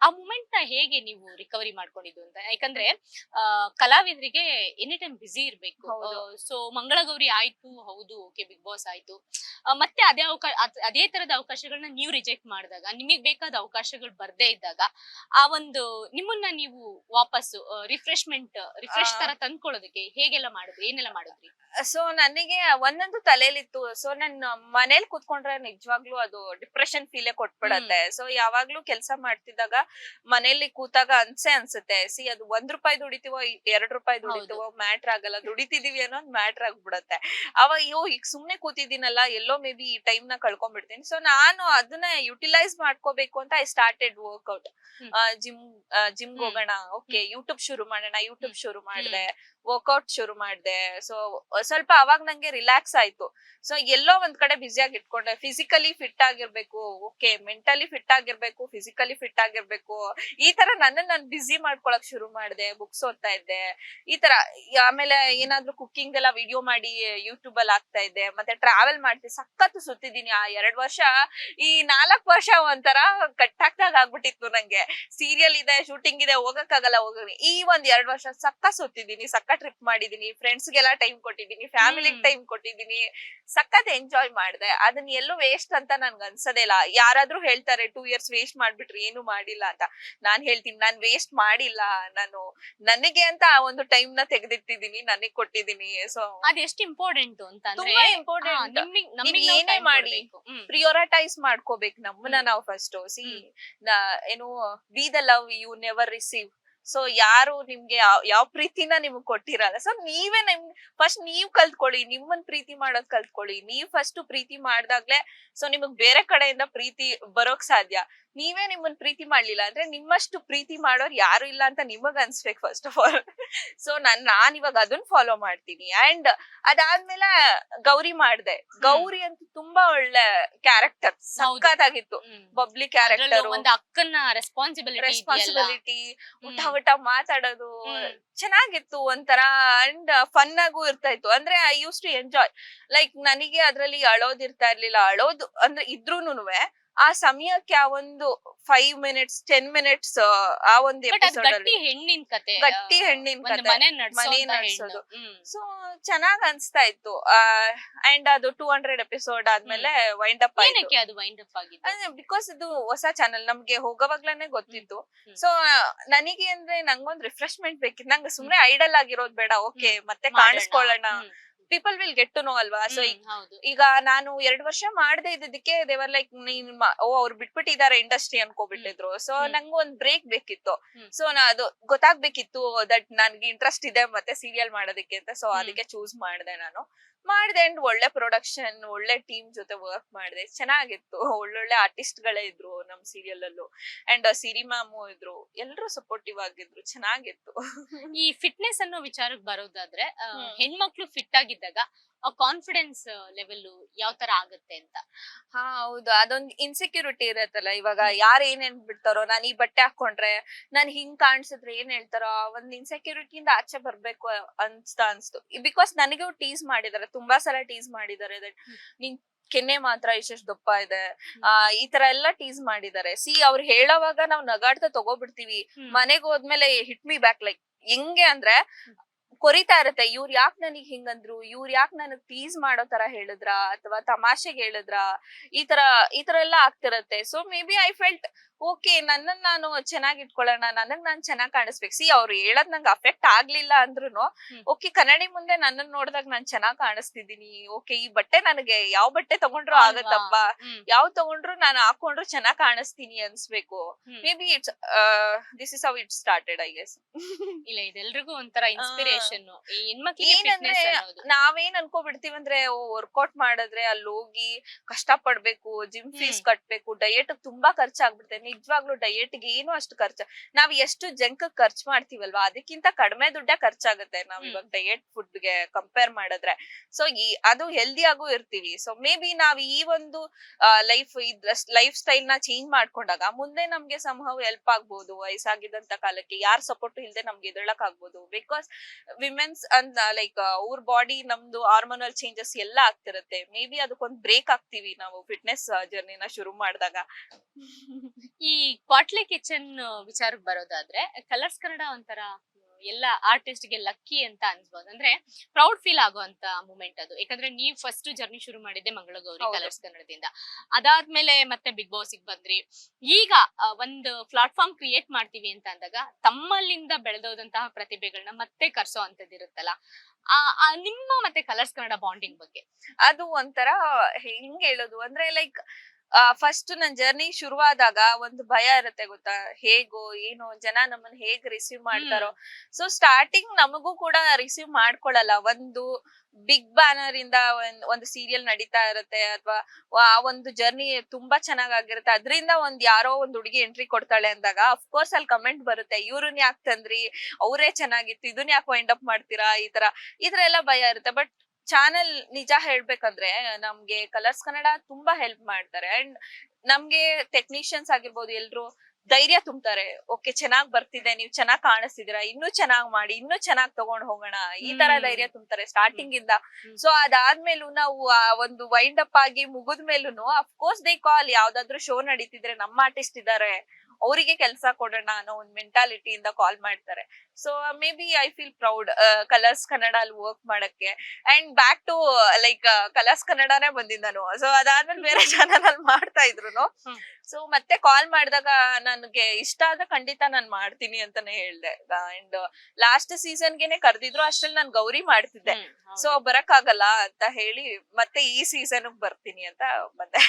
ಆ ಮೂಮೆಂಟ್ ನ ಹೇಗೆ ನೀವು ರಿಕವರಿ ಮಾಡ್ಕೊಂಡಿದ್ದು ಅಂತ? ಯಾಕಂದ್ರೆ ಕಲಾವಿದರಿಗೆ ಎನಿ ಟೈಮ್ ಬಿಸಿ ಇರ್ಬೇಕು. ಸೊ ಮಂಗಳಗೌರಿ ಆಯ್ತು, ಹೌದು, ಓಕೆ, ಬಿಗ್ ಬಾಸ್ ಆಯ್ತು, ಮತ್ತೆ ಅದೇ ತರದ ಅವಕಾಶಗಳನ್ನ ನೀವು ರಿಜೆಕ್ಟ್ ಮಾಡಿದಾಗ, ನಿಮಗ್ ಬೇಕಾದ ಅವಕಾಶಗಳು ಬರ್ದೇ ಇದ್ದಾಗ, ಆ ಒಂದು ನಿಮ್ಮನ್ನ ನೀವು ವಾಪಸ್ ರಿಫ್ರೆಶ್ ತರ ತಂದ್ಕೊಳ್ಳೋದಕ್ಕೆ ಹೇಗೆಲ್ಲ ಮಾಡಿದ್ರಿ, ಏನೆಲ್ಲ ಮಾಡಿದ್ರಿ? ಸೊ ನನಗೆ ಒಂದೊಂದು ತಲೆಯಲ್ಲಿತ್ತು. ಸೊ ನನ್ ಮನೇಲಿ ಕೂತ್ಕೊಂಡ್ರೆ ನಿಜವಾಗ್ಲೂ ಅದು ಡಿಪ್ರೆಷನ್ ಫೀಲೇ ಕೊಟ್ಬಿಡತ್ತೆ. ಸೊ ಯಾವಾಗ್ಲೂ ಕೆಲ್ಸ ಮಾಡ್ತಿದ್ದಾಗ ಮನೇಲಿ ಕೂತಾಗ ಅನ್ಸುತ್ತೆ, ಸಿ ಅದು ₹1 ದುಡಿತೀವೋ 2 ರೂಪಾಯಿ ದುಡಿತೀವೋ ಮ್ಯಾಟ್ರ್ ಆಗಲ್ಲ, ದುಡಿತಿದೀವಿ ಅನ್ನೋದು ಮ್ಯಾಟ್ರ್ ಆಗ್ಬಿಡತ್ತೆ. ಅವಾಗ ಈಗ ಸುಮ್ನೆ ಕೂತಿದ್ದೀನಲ್ಲ, ಎಲ್ಲೋ ಮೇ ಬಿ ಈ ಟೈಮ್ ನ ಕಳ್ಕೊಂಡ್ಬಿಡ್ತೀನಿ. ಸೊ ನಾನು ಅದನ್ನ ಯುಟಿಲೈಸ್ ಮಾಡ್ಕೋಬೇಕು ಅಂತ ಐ ಸ್ಟಾರ್ಟೆಡ್ ವರ್ಕ್ಔಟ್. ಜಿಮ್ ಹೋಗೋಣ, ಓಕೆ, ಯೂಟ್ಯೂಬ್ ಶುರು ಮಾಡೋಣ, ಯೂಟ್ಯೂಬ್ ಶುರು ಮಾಡಿದೆ. ವರ್ಕೌಟ್ ಶುರು ಮಾಡಿದೆ. ಸೊ ಸ್ವಲ್ಪ ಅವಾಗ ನಂಗೆ ರಿಲ್ಯಾಕ್ಸ್ ಆಯ್ತು. ಸೊ ಎಲ್ಲೋ ಒಂದ್ ಕಡೆ ಬ್ಯುಸಿಯಾಗಿ ಇಟ್ಕೊಂಡೆ. ಫಿಸಿಕಲಿ ಫಿಟ್ ಆಗಿರ್ಬೇಕು, ಓಕೆ, ಮೆಂಟಲಿ ಫಿಟ್ ಆಗಿರ್ಬೇಕು, ಫಿಸಿಕಲಿ ಫಿಟ್ ಆಗಿರ್ಬೇಕು, ಈ ತರ ನಾನು ಬಿಸಿ ಮಾಡ್ಕೊಳಕ್ ಶುರು ಮಾಡಿದೆ. ಬುಕ್ಸ್ ಓದ್ತಾ ಇದ್ದೆ ಈ ತರ. ಆಮೇಲೆ ಏನಾದ್ರು ಕುಕಿಂಗ್ ಎಲ್ಲ ವಿಡಿಯೋ ಮಾಡಿ ಯೂಟ್ಯೂಬ್ ಅಲ್ಲಿ ಹಾಕ್ತಾ ಇದ್ದೆ. ಮತ್ತೆ ಟ್ರಾವೆಲ್ ಮಾಡ್ತೀನಿ, ಸಖತ್ ಸುತ್ತಿದ್ದೀನಿ. ಆ 2 ವರ್ಷ, ಈ 4 ವರ್ಷ ಒಂಥರ ಕಟ್ಟಾಕ್ದಾಗ ಆಗ್ಬಿಟ್ಟಿತ್ತು ನಂಗೆ. ಸೀರಿಯಲ್ ಇದೆ, ಶೂಟಿಂಗ್ ಇದೆ, ಹೋಗಕ್ಕಾಗಲ್ಲ, ಹೋಗಿ ಈ 2 ವರ್ಷ ಸಕ್ಕ ಸುತ್ತಿದ್ದೀನಿ, ಸಕ್ಕ ಟ್ರಿಪ್ ಮಾಡಿದೀನಿ, ಫ್ರೆಂಡ್ಸ್ ಗೆಲ್ಲ ಟೈಮ್ ಕೊಟ್ಟಿದ್ದೀನಿ, ಫ್ಯಾಮಿಲಿಗೆ ಟೈಮ್ ಕೊಟ್ಟಿದ್ದೀನಿ, ಸಖತ್ ಎಂಜಾಯ್ ಮಾಡಿದೆ. ಅದನ್ನ ಎಲ್ಲೂ ವೇಸ್ಟ್ ಅಂತ ನನ್ಗೆ ಅನ್ಸದೇ ಇಲ್ಲ. ಯಾರಾದ್ರೂ ಹೇಳ್ತಾರೆ 2 years ವೇಸ್ಟ್ ಮಾಡ್ಬಿಟ್ರಿ, ಏನು ಮಾಡಿಲ್ಲ ಅಂತ. ನಾನ್ ಹೇಳ್ತೀನಿ, ನಾನ್ ವೇಸ್ಟ್ ಮಾಡಿಲ್ಲ. ನಾನು ನನಗೆ ಅಂತ ಆ ಒಂದು ಟೈಮ್ ನ ತೆಗೆದಿಟ್ಟಿದೀನಿ, ನನಗ್ ಕೊಟ್ಟಿದ್ದೀನಿ. ಸೊ ಅದ್ ಎಷ್ಟು ಇಂಪಾರ್ಟೆಂಟ್ ಅಂತ ಅಂದ್ರೆ ತುಂಬಾ ಇಂಪಾರ್ಟೆಂಟ್. ನೀವ್ ಏನೇ ಮಾಡಿ ಪ್ರಿಯೋರಿಟೈಸ್ ಮಾಡ್ಕೋಬೇಕು ನಮ್ಮನ್ನ ನಾವು ಫಸ್ಟ್. ಸಿ ಏನು, be the love you never receive. So ಯಾರು ನಿಮ್ಗೆ ಯಾವ ಪ್ರೀತಿನ ನಿಮ್ಗೆ ಕೊಟ್ಟಿರಲ್ಲ. ಸೊ ನೀವೇ ಫಸ್ಟ್ ನೀವ್ ಕಲ್ತ್ಕೊಳ್ಳಿ, ನಿಮ್ಮನ್ ಪ್ರೀತಿ ಮಾಡೋದ್ ಕಲ್ತ್ಕೊಳ್ಳಿ. ನೀವ್ ಫಸ್ಟ್ ಪ್ರೀತಿ ಮಾಡ್ದಾಗ್ಲೆ ಸೊ ನಿಮಗ್ ಬೇರೆ ಕಡೆಯಿಂದ ಪ್ರೀತಿ ಬರೋಕ್ ಸಾಧ್ಯ. ನೀವೇ ನಿಮ್ಮನ್ ಪ್ರೀತಿ ಮಾಡ್ಲಿಲ್ಲ ಅಂದ್ರೆ ನಿಮ್ಮಷ್ಟು ಪ್ರೀತಿ ಮಾಡೋರ್ ಯಾರು ಇಲ್ಲ ಅಂತ ನಿಮಗ್ ಅನ್ಸ್ಬೇಕು ಫಸ್ಟ್ ಆಫ್ ಆಲ್. ಸೊ ನಾನ್ ಇವಾಗ ಅದನ್ನ ಫಾಲೋ ಮಾಡ್ತೀನಿ. ಅಂಡ್ ಅದಾದ್ಮೇಲೆ ಗೌರಿ ಮಾಡ್ದೆ. ಗೌರಿ ಅಂತೂ ತುಂಬಾ ಒಳ್ಳೆ ಕ್ಯಾರೆಕ್ಟರ್, ಸಕ್ಕತ್ತಾಗಿತ್ತು. ಬಬ್ಲಿ ಕ್ಯಾರೆಕ್ಟರ್, ಒಂದು ಅಕ್ಕನ ರೆಸ್ಪಾನ್ಸಿಬಿಲಿಟಿ, ಊಟ ಮಾತಾಡೋದು ಚೆನ್ನಾಗಿತ್ತು ಒಂಥರ. ಅಂಡ್ ಫನ್ ಆಗೂ ಇರ್ತಾ ಇತ್ತು. ಅಂದ್ರೆ I used to enjoy. Like ನನಗೆ ಅದ್ರಲ್ಲಿ ಅಳೋದ್ ಇರ್ತಾ ಇರ್ಲಿಲ್ಲ. ಅಳೋದು ಅಂದ್ರೆ ಇದ್ರೂನುವೆ ಆ ಸಮಯಕ್ಕೆ ಆ ಒಂದು 5 minutes 10 minutes ಆ ಒಂದು ಎಪಿಸೋಡ್ ಅಲ್ಲಿ ಹೆಣ್ಣಿನ ಕತೆ, ಗಟ್ಟಿ ಹೆಣ್ಣಿನ ಕತೆ, ಮನೆ ನಡ್ಸೋದು. ಸೊ ಚೆನ್ನಾಗ್ ಅನ್ಸ್ತಾ ಇತ್ತು. ಅಂಡ್ ಅದು 200 ಎಪಿಸೋಡ್ ಆದ್ಮೇಲೆ ವೈಂಡ್ ಅಪ್ ಆಯ್ತು. ಅದು ವೈಂಡ್ ಅಪ್ ಆಗಿದೆ ಬಿಕಾಸ್ ಇದು ಹೊಸ ಚಾನಲ್, ನಮ್ಗೆ ಹೋಗೋವಾಗ್ಲೇನೆ ಗೊತ್ತಿತ್ತು. ಸೊ ನನಗೆ ಅಂದ್ರೆ ನಂಗೊಂದ್ ರಿಫ್ರೆಶ್ಮೆಂಟ್ ಬೇಕಿತ್ತು. ನಂಗೆ ಸುಮ್ನೆ ಐಡಲ್ ಆಗಿರೋದ್ ಬೇಡ. ಓಕೆ, ಮತ್ತೆ ಕಾಣಿಸ್ಕೊಳ್ಳೋಣ, people will get to know ಅಲ್ವಾ. ಸೊ ಈಗ ನಾನು 2 ವರ್ಷ ಮಾಡದೆ ಇದ್ದಕ್ಕೆ ದೇವರ್ ಲೈಕ್ ಅವ್ರು ಬಿಟ್ಬಿಟ್ಟಿದ್ದಾರೆ ಇಂಡಸ್ಟ್ರಿ ಅನ್ಕೋಬಿಟ್ಟಿದ್ರು. ಸೊ ನಂಗೆ ಒಂದ್ ಬ್ರೇಕ್ ಬೇಕಿತ್ತು. ಸೊ ಅದು ಗೊತ್ತಾಗ್ಬೇಕಿತ್ತು ದಟ್ ನನ್ಗೆ ಇಂಟ್ರೆಸ್ಟ್ ಇದೆ ಮತ್ತೆ ಸೀರಿಯಲ್ ಮಾಡೋದಕ್ಕೆ ಅಂತ. ಸೊ ಅದಕ್ಕೆ ಚೂಸ್ ಮಾಡಿದೆ ನಾನು. ಮಾಡಿದೆ. ಅಂಡ್ ಒಳ್ಳೆ ಪ್ರೊಡಕ್ಷನ್, ಒಳ್ಳೆ ಟೀಮ್ ಜೊತೆ ವರ್ಕ್ ಮಾಡಿದೆ, ಚೆನ್ನಾಗಿತ್ತು. ಒಳ್ಳೊಳ್ಳೆ ಆರ್ಟಿಸ್ಟ್ ಗಳೇ ಇದ್ರು ನಮ್ ಸೀರಿಯಲ್ ಅಲ್ಲೂ. ಅಂಡ್ ಸಿರಿ ಮ್ಯಾಮು ಇದ್ರು, ಎಲ್ರು ಸಪೋರ್ಟಿವ್ ಆಗಿದ್ರು, ಚೆನ್ನಾಗಿತ್ತು. ಈ ಫಿಟ್ನೆಸ್ ಅನ್ನೋ ವಿಚಾರಕ್ಕೆ ಬರೋದಾದ್ರೆ, ಹೆಣ್ಮಕ್ಳು ಫಿಟ್ ಆಗಿದ್ದಾಗ ಆ ಕಾನ್ಫಿಡೆನ್ಸ್ ಲೆವೆಲ್ ಯಾವ ತರ ಆಗುತ್ತೆ ಅಂತ. ಹೌದು, ಅದೊಂದ್ ಇನ್ಸೆಕ್ಯೂರಿಟಿ ಇರತ್ತಲ್ಲ. ಇವಾಗ ಯಾರು ಏನೇನ್ ಬಿಡ್ತಾರೋ, ನಾನ್ ಈ ಬಟ್ಟೆ ಹಾಕೊಂಡ್ರೆ ನಾನ್ ಹಿಂಗ್ ಕಾಣಿಸಿದ್ರೆ ಏನ್ ಹೇಳ್ತಾರೋ, ಒಂದ್ ಇನ್ಸೆಕ್ಯೂರಿಟಿಯಿಂದ ಆಚೆ ಬರ್ಬೇಕು ಅನ್ಸ್ತು. ಬಿಕಾಸ್ ನನಗೂ ಟೀಸ್ ಮಾಡಿದಾರೆ, ತುಂಬಾ ಸಲ ಟೀಸ್ ಮಾಡಿದಾರೆ. ನಿನ್ ಕೆನ್ನೆ ಮಾತ್ರ ಇಷ್ಟೆಷ್ಟು ದಪ್ಪ ಇದೆ, ಈ ತರ ಎಲ್ಲಾ ಟೀಸ್ ಮಾಡಿದಾರೆ. ಅವ್ರು ಹೇಳೋವಾಗ ನಾವ್ ನಗಾಡ್ತಾ ತಗೋಬಿಡ್ತೀವಿ. ಮನೆಗ್ ಹೋದ್ಮೇಲೆ ಹಿಟ್ ಮಿ ಬ್ಯಾಕ್. ಲೈಕ್ ಹೆಂಗೆ ಅಂದ್ರೆ ಕೊರಿತಾ ಇರತ್ತೆ, ಇವ್ರು ಯಾಕೆ ನನಗ್ ಹಿಂಗಂದ್ರು, ಇವ್ರು ಯಾಕೆ ನನಗ್ ಟೀಸ್ ಮಾಡೋ ತರ ಹೇಳಿದ್ರ, ಅಥವಾ ತಮಾಷೆಗೆ ಹೇಳಿದ್ರ, ಈ ತರ ಎಲ್ಲ ಆಗ್ತಿರತ್ತೆ. So maybe I felt okay, ನನ್ನನ್ ನಾನು ಚೆನ್ನಾಗಿ ಇಟ್ಕೊಳ್ಳೋಣ, ನನಗ್ ನಾನ್ ಚೆನ್ನಾಗ್ ಕಾಣಿಸ್ಬೇಕು. ಅವ್ರು ಹೇಳದ್ ನಂಗೆ ಅಫೆಕ್ಟ್ ಆಗ್ಲಿಲ್ಲ ಅಂದ್ರುನು ಓಕೆ, ಕನ್ನಡಿ ಮುಂದೆ ನನ್ನನ್ ನೋಡ್ದಾಗ ನಾನ್ ಚೆನ್ನಾಗ್ ಕಾಣಿಸ್ತಿದೀನಿ. ಓಕೆ, ಈ ಬಟ್ಟೆ ನನಗೆ ಯಾವ ಬಟ್ಟೆ ತಗೊಂಡ್ರು ಆಗತ್ತಪ್ಪ, ಯಾವ್ ತಗೊಂಡ್ರು ನಾನು ಹಾಕೊಂಡ್ರು ಚೆನ್ನಾಗ್ ಕಾಣಿಸ್ತೀನಿ ಅನ್ಸ್ಬೇಕು. Maybe it's this is how it started, I guess. ಇಲ್ಲ, ಇದೆಲ್ರಿಗೂ ಒಂಥರ ಇನ್ಸ್ಪಿರೇಷನ್. ಏನಂದ್ರೆ ನಾವೇನ್ ಅನ್ಕೋಬಿಡ್ತೀವಿ ಅಂದ್ರೆ, ವರ್ಕೌಟ್ ಮಾಡಿದ್ರೆ ಅಲ್ಲಿ ಹೋಗಿ ಕಷ್ಟ ಪಡ್ಬೇಕು, ಜಿಮ್ ಫೀಸ್ ಕಟ್ಬೇಕು, ಡಯಟ್ ತುಂಬಾ ಖರ್ಚಾಗ್ಬಿಡುತ್ತೆ. ನಿಜವಾಗ್ಲೂ ಡಯಟ್ ಗೆ ಏನು ಅಷ್ಟು ಖರ್ಚು, ನಾವ್ ಎಷ್ಟು ಜಂಕ್ ಖರ್ಚು ಮಾಡ್ತೀವಲ್ವಾ, ಅದಕ್ಕಿಂತ ಕಡಿಮೆ ದುಡ್ಡೇ ಖರ್ಚಾಗುತ್ತೆ ನಾವ್ ಇವಾಗ ಡಯಟ್ ಫುಡ್ ಗೆ ಕಂಪೇರ್ ಮಾಡಿದ್ರೆ. ಸೊ ಅದು ಹೆಲ್ದಿ ಆಗು ಇರ್ತೀವಿ. ಸೊ ಮೇ ಬಿ ನಾವ್ ಈ ಒಂದು ಲೈಫ್ ಸ್ಟೈಲ್ ನ ಚೇಂಜ್ ಮಾಡ್ಕೊಂಡಾಗ ಮುಂದೆ ನಮ್ಗೆ ಸಂಭವ ಹೆಲ್ಪ್ ಆಗ್ಬೋದು. ವಯಸ್ಸಾಗಿದ್ದಂತ ಕಾಲಕ್ಕೆ ಯಾರ ಸಪೋರ್ಟ್ ಇಲ್ದೆ ನಮ್ಗೆ ಎದುರಳಕ್ ಆಗ್ಬೋದು. ಬಿಕಾಸ್ ವಿಮೆನ್ಸ್ ಅಂತ ಲೈಕ್ ಅವ್ರ ಬಾಡಿ, ನಮ್ದು ಹಾರ್ಮೋನಲ್ ಚೇಂಜಸ್ ಎಲ್ಲ ಆಗ್ತಿರತ್ತೆ. ಮೇ ಬಿ ಅದಕ್ಕೊಂದ್ ಬ್ರೇಕ್ ಆಗ್ತೀವಿ ನಾವು ಫಿಟ್ನೆಸ್ ಜರ್ನಿನ ಶುರು ಮಾಡಿದಾಗ. ಈ ಕ್ವಾಟ್ಲೆ ಕಿಚನ್ ವಿಚಾರಕ್ಕೆ ಬರೋದಾದ್ರೆ, ಕಲರ್ಸ್ ಕನ್ನಡ ಒಂಥರ ಎಲ್ಲ ಆರ್ಟಿಸ್ಟ್ ಗೆ ಲಕ್ಕಿ ಅಂತ ಅನ್ಸ್ಬೋದು. ಅಂದ್ರೆ ಪ್ರೌಡ್ ಫೀಲ್ ಆಗುವಂತ ಮೂಮೆಂಟ್ ಅದು. ಯಾಕಂದ್ರೆ ನೀವ್ ಫಸ್ಟ್ ಜರ್ನಿ ಶುರು ಮಾಡಿದ್ದೆ ಮಂಗಳಗೌರಿ ಕಲರ್ಸ್ ಕನ್ನಡದಿಂದ. ಅದಾದ್ಮೇಲೆ ಮತ್ತೆ ಬಿಗ್ ಬಾಸ್ ಗೆ ಬಂದ್ರಿ. ಈಗ ಒಂದು ಪ್ಲಾಟ್ಫಾರ್ಮ್ ಕ್ರಿಯೇಟ್ ಮಾಡ್ತೀವಿ ಅಂತ ಅಂದಾಗ ತಮ್ಮಲ್ಲಿಂದ ಬೆಳೆದೋದಂತಹ ಪ್ರತಿಭೆಗಳನ್ನ ಮತ್ತೆ ಕರ್ಸೋ ಅಂತದಿರುತ್ತಲ್ಲ, ನಿಮ್ಮ ಮತ್ತೆ ಕಲರ್ಸ್ ಕನ್ನಡ ಬಾಂಡಿಂಗ್ ಬಗ್ಗೆ ಅದು ಒಂಥರ ಹೆಂಗ್ ಹೇಳೋದು ಅಂದ್ರೆ, ಲೈಕ್ ಫಸ್ಟ್ ನನ್ ಜರ್ನಿ ಶುರುವಾದಾಗ ಒಂದು ಭಯ ಇರುತ್ತೆ ಗೊತ್ತಾ, ಹೇಗೋ ಏನೋ ಜನ ನಮ್ಮನ್ನ ಹೇಗ್ ರಿಸೀವ್ ಮಾಡ್ತಾರೋ. ಸೊ ಸ್ಟಾರ್ಟಿಂಗ್ ನಮಗೂ ಕೂಡ ರಿಸೀವ್ ಮಾಡ್ಕೊಳಲ್ಲ. ಒಂದು ಬಿಗ್ ಬ್ಯಾನರ್ ಇಂದ ಒಂದು ಸೀರಿಯಲ್ ನಡೀತಾ ಇರುತ್ತೆ, ಅಥವಾ ಆ ಒಂದು ಜರ್ನಿ ತುಂಬಾ ಚೆನ್ನಾಗಿರುತ್ತೆ, ಅದರಿಂದ ಯಾರೋ ಒಂದ್ ಹುಡುಗಿ ಎಂಟ್ರಿ ಕೊಡ್ತಾಳೆ ಅಂದಾಗ ಅಫ್ಕೋರ್ಸ್ ಅಲ್ಲಿ ಕಮೆಂಟ್ ಬರುತ್ತೆ, ಇವ್ರನ್ನ ಯಾಕೆ ತಂದ್ರಿ, ಅವರೇ ಚೆನ್ನಾಗಿತ್ತು, ಇದನ್ನ ಯಾಕೆ ವೈಂಡ್ ಅಪ್ ಮಾಡ್ತೀರಾ, ಈ ತರ ಎಲ್ಲ ಭಯ ಇರುತ್ತೆ. ಬಟ್ ಚಾನೆಲ್ ನಿಜ ಹೇಳ್ಬೇಕಂದ್ರೆ ನಮ್ಗೆ ಕಲರ್ಸ್ ಕನ್ನಡ ತುಂಬಾ ಹೆಲ್ಪ್ ಮಾಡ್ತಾರೆ. ಅಂಡ್ ನಮ್ಗೆ ಟೆಕ್ನಿಷಿಯನ್ಸ್ ಆಗಿರ್ಬೋದು, ಎಲ್ರು ಧೈರ್ಯ ತುಂಬ್ತಾರೆ. ಓಕೆ, ಚೆನ್ನಾಗ್ ಬರ್ತಿದೆ, ನೀವ್ ಚೆನ್ನಾಗ್ ಕಾಣಿಸ್ತಿದೀರಾ, ಇನ್ನೂ ಚೆನ್ನಾಗ್ ಮಾಡಿ, ಇನ್ನೂ ಚೆನ್ನಾಗ್ ತಗೊಂಡ್ ಹೋಗೋಣ, ಈ ತರ ಧೈರ್ಯ ತುಂಬ್ತಾರೆ ಸ್ಟಾರ್ಟಿಂಗ್ ಇಂದ. ಸೊ ಅದಾದ್ಮೇಲೂ ನಾವು ಒಂದು ವೈಂಡ್ ಅಪ್ ಆಗಿ ಮುಗಿದ್ಮೇಲೂ ಅಫ್ಕೋರ್ಸ್ ದೇ ಕಾಲ್, ಯಾವ್ದಾದ್ರು ಶೋ ನಡೀತಿದ್ರೆ ನಮ್ಮ ಆರ್ಟಿಸ್ಟ್ ಇದಾರೆ, ಅವರಿಗೆ ಕೆಲಸ ಕೊಡೋಣ ಅನ್ನೋ ಒಂದು ಮೆಂಟಾಲಿಟಿಯಿಂದ ಕಾಲ್ ಮಾಡ್ತಾರೆ. So maybe I feel proud Colors Kannada ಅಲ್ಲಿ ವರ್ಕ್ ಮಾಡಕ್ಕೆ. And back to like Colors ಕನ್ನಡನೇ ಬಂದಿದ್ ನಾನು. ಸೊ ಅದಾದ್ಮೇಲೆ ಬೇರೆ ಚಾನಲ್ ಅಲ್ಲಿ ಮಾಡ್ತಾ ಇದ್ರು. ಸೊ ಮತ್ತೆ ಕಾಲ್ ಮಾಡಿದಾಗ ನನ್ಗೆ ಇಷ್ಟ ಆದ್ರೆ ಖಂಡಿತ ನಾನ್ ಮಾಡ್ತೀನಿ ಅಂತಾನೆ ಹೇಳ್ದೆ. ಅಂಡ್ ಲಾಸ್ಟ್ ಸೀಸನ್ಗೆನೆ ಕರ್ದಿದ್ರು, ಅಷ್ಟ್ರಲ್ಲಿ ನಾನ್ ಗೌರಿ ಮಾಡ್ತಿದ್ದೆ. ಸೊ ಬರಕ್ ಆಗಲ್ಲ ಅಂತ ಹೇಳಿ ಮತ್ತೆ ಈ ಸೀಸನ್ ಬರ್ತೀನಿ ಅಂತ ಬಂದೆ.